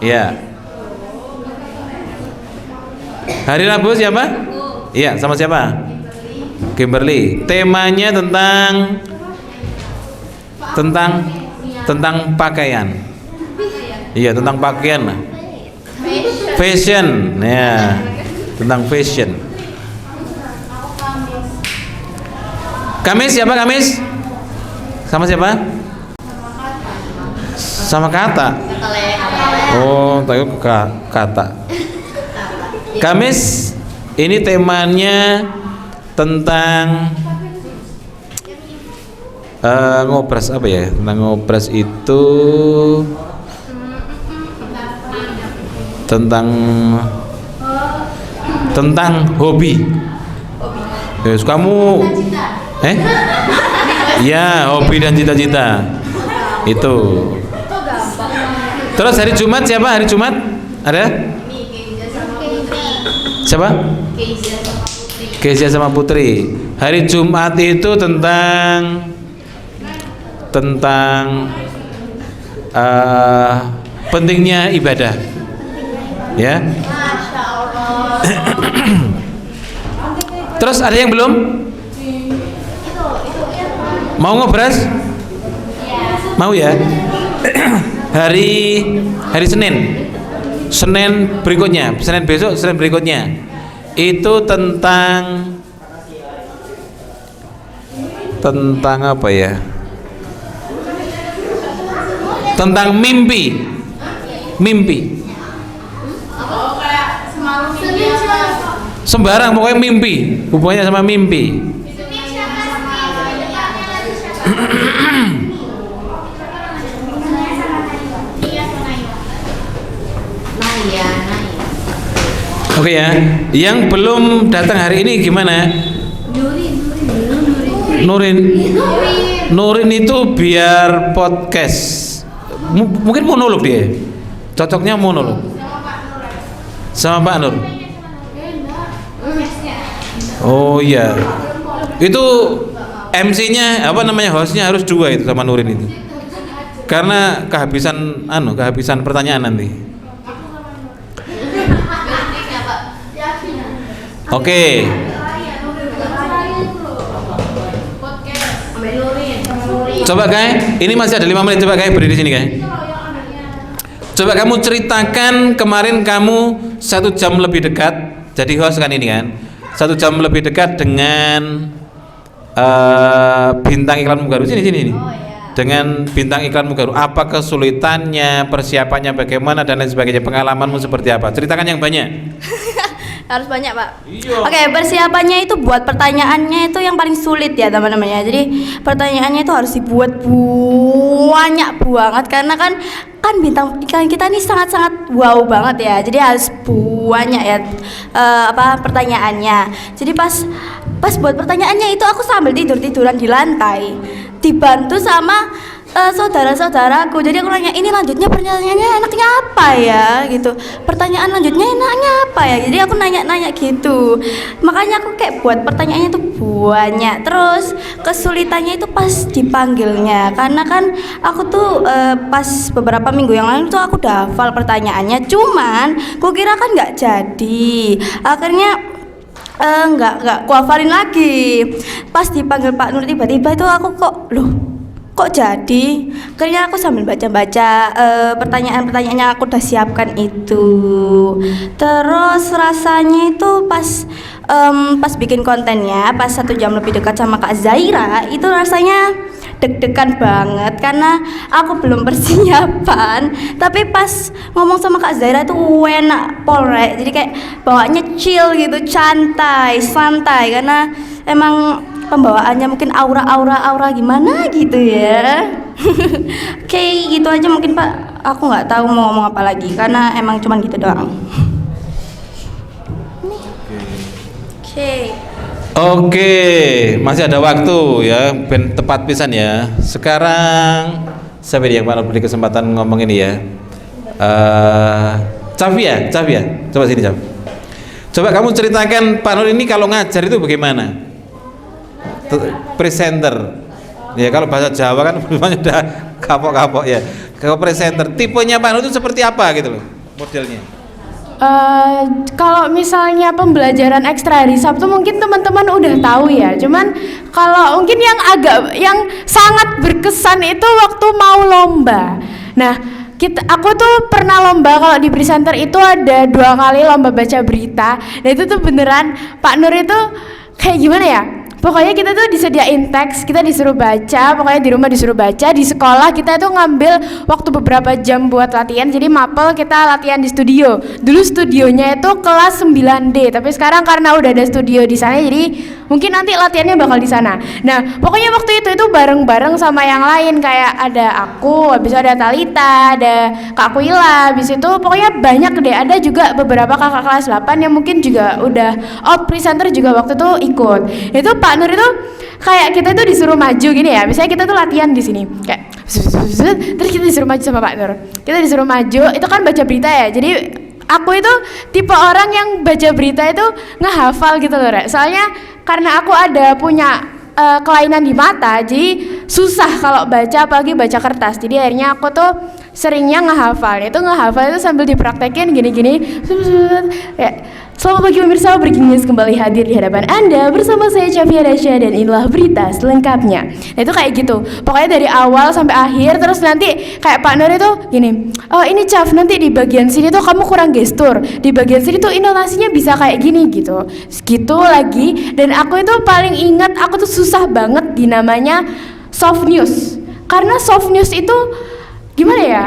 C: Ya. Hari Rabu siapa? Iya, sama siapa? Kimberly. Temanya tentang pakaian. Iya, tentang pakaian. Fashion. Ya. Tentang fashion. Kamis siapa Kamis? Sama siapa? Sama Kata. Oh, tahu Kata. Kamis ini temanya tentang ngobras apa ya? Tentang ngobras itu tentang hobi. Yes, kamu ya, hobi dan cita-cita itu. Terus hari Jumat siapa? Hari Jumat ada? Siapa? Kezia sama Putri. Hari Jumat itu tentang pentingnya ibadah. Ya. Terus ada yang belum? Mau ngobras? Mau ya? Hari Senin berikutnya, Senin besok, Senin berikutnya itu tentang apa ya? Tentang mimpi. Sembarang pokoknya mimpi, hubungannya sama mimpi. Oke ya, yang belum datang hari ini gimana? Nurin itu biar podcast. Mungkin monolog dia. Cocoknya monolog. Sama Pak Nur. Oh iya. Itu MC-nya apa namanya, hostnya harus 2 itu sama Nurin itu. Karena kehabisan pertanyaan nanti. Oke. Coba Kai, ini masih ada 5 menit. Coba Kai berdiri di sini Kai. Coba kamu ceritakan kemarin kamu 1 jam lebih dekat. Jadi host kan ini kan. 1 jam lebih dekat dengan bintang iklan Mugaru. Sini. Dengan bintang iklan Mugaru. Apa kesulitannya, persiapannya bagaimana dan lain sebagainya. Pengalamanmu seperti apa? Ceritakan yang banyak.
F: Harus banyak Pak.
C: Iya.
F: Oke, persiapannya itu buat pertanyaannya itu yang paling sulit ya teman-teman ya. Jadi pertanyaannya itu harus dibuat banyak banget karena kan bintang iklan kita ini sangat-sangat wow banget ya. Jadi harus banyak ya pertanyaannya. Jadi pas buat pertanyaannya itu aku sambil tiduran di lantai, dibantu sama saudara-saudaraku. Jadi aku nanya, ini lanjutnya pertanyaannya enaknya apa ya gitu, pertanyaan lanjutnya enaknya apa ya. Jadi aku nanya gitu, makanya aku kayak buat pertanyaannya itu banyak. Terus kesulitannya itu pas dipanggilnya, karena kan aku tuh pas beberapa minggu yang lalu tuh aku udah hafal pertanyaannya, cuman kukira kan nggak jadi, akhirnya nggak kuhafalin lagi. Pas dipanggil Pak Nur tiba-tiba itu aku kok jadi? Akhirnya aku sambil baca-baca pertanyaan-pertanyaan yang aku udah siapkan itu. Terus rasanya itu pas bikin kontennya, pas 1 jam lebih dekat sama Kak Zaira, itu rasanya deg-degan banget karena aku belum persiapan. Tapi pas ngomong sama Kak Zaira itu enak polrek. Jadi kayak bawaannya chill gitu, santai karena emang pembawaannya mungkin aura gimana gitu ya. Oke, gitu aja mungkin Pak. Aku nggak tahu mau ngomong apa lagi karena emang cuman gitu doang.
C: Oke, masih ada waktu ya, ben tepat pisan ya. Sekarang siapa yang Pak beri kesempatan ngomong ini ya? Cavia, coba sini Cav. Coba kamu ceritakan Pak Nur ini kalau ngajar itu bagaimana? Presenter ya, kalau bahasa Jawa kan udah kapok-kapok ya. Kalau presenter tipenya Pak Nur itu seperti apa gitu loh modelnya?
B: Kalau misalnya pembelajaran ekstra hari Sabtu mungkin teman-teman udah tahu ya. Cuman kalau mungkin yang sangat berkesan itu waktu mau lomba. Nah, aku tuh pernah lomba, kalau di presenter itu ada 2 kali lomba baca berita. Nah itu tuh beneran Pak Nur itu kayak gimana ya? Pokoknya kita tuh disediain teks, kita disuruh baca, pokoknya di rumah disuruh baca, di sekolah kita tuh ngambil waktu beberapa jam buat latihan. Jadi mapel kita latihan di studio. Dulu studionya itu kelas 9D, tapi sekarang karena udah ada studio di sana, jadi mungkin nanti latihannya bakal di sana. Nah, pokoknya waktu itu bareng-bareng sama yang lain, kayak ada aku, habis itu ada Talita, ada Kak Kuila, habis itu pokoknya banyak deh. Ada juga beberapa kakak kelas 8 yang mungkin juga udah presenter juga waktu itu ikut. Itu Pak Nur itu kayak kita tuh disuruh maju gini ya. Misalnya kita tuh latihan di sini kayak terus kita disuruh maju sama Pak Nur. Kita disuruh maju, itu kan baca berita ya. Jadi aku itu tipe orang yang baca berita itu ngehafal gitu loh, Rek. Soalnya karena aku ada punya kelainan di mata, jadi susah kalau baca, apalagi baca kertas. Jadi akhirnya aku tuh seringnya ngehafal. Itu ngehafal itu sambil dipraktekin gini-gini. Selamat pagi pemirsa, Breaking News kembali hadir di hadapan Anda bersama saya Cavia Dasya dan inilah berita selengkapnya. Nah, itu kayak gitu. Pokoknya dari awal sampai akhir. Terus nanti kayak Pak Nur itu gini, oh ini Cav, nanti di bagian sini tuh kamu kurang gestur, di bagian sini tuh intonasinya bisa kayak gini gitu. Gitu lagi. Dan aku itu paling ingat, aku tuh susah banget di namanya soft news. Karena soft news itu gimana ya,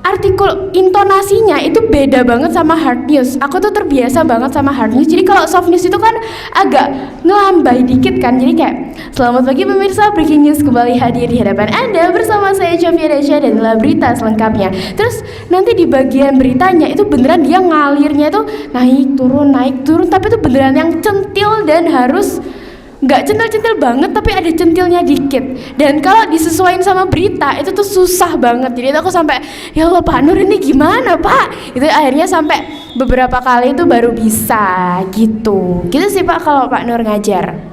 B: artikel intonasinya itu beda banget sama hard news. Aku tuh terbiasa banget sama hard news. Jadi kalau soft news itu kan agak ngelambai dikit kan. Jadi kayak selamat pagi pemirsa, Breaking News kembali hadir di hadapan Anda bersama saya Cavia Dasya dan inilah berita selengkapnya. Terus nanti di bagian beritanya itu beneran dia ngalirnya itu naik turun, tapi itu beneran yang centil dan harus nggak centil-centil banget tapi ada centilnya dikit. Dan kalau disesuaikan sama berita itu tuh susah banget. Jadi aku sampai ya Allah Pak Nur ini gimana Pak? Itu akhirnya sampai beberapa kali itu baru bisa gitu. Gitu sih Pak kalau Pak Nur ngajar.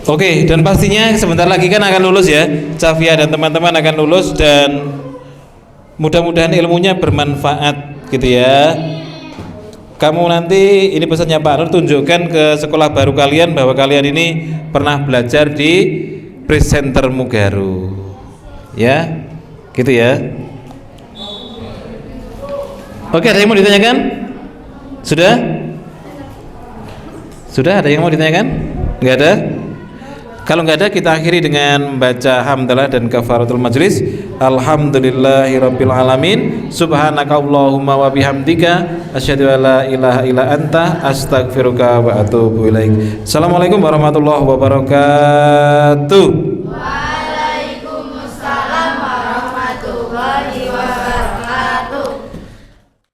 C: Oke, dan pastinya sebentar lagi kan akan lulus ya. Cafia dan teman-teman akan lulus dan mudah-mudahan ilmunya bermanfaat gitu ya. Kamu nanti, ini pesannya Pak Nur, tunjukkan ke sekolah baru kalian bahwa kalian ini pernah belajar di Presenter Mugaru. Ya, gitu ya. Oke, ada yang mau ditanyakan? Sudah? Sudah ada yang mau ditanyakan? Enggak ada? Kalau nggak ada, kita akhiri dengan membaca hamdalah dan kafaratul majlis. Alhamdulillahirabbil alamin. Subhanakallahumma wa bihamdika asyhadu an la ilaha illa anta astaghfiruka wa atubu ilaik. Assalamualaikum warahmatullahi wabarakatuh.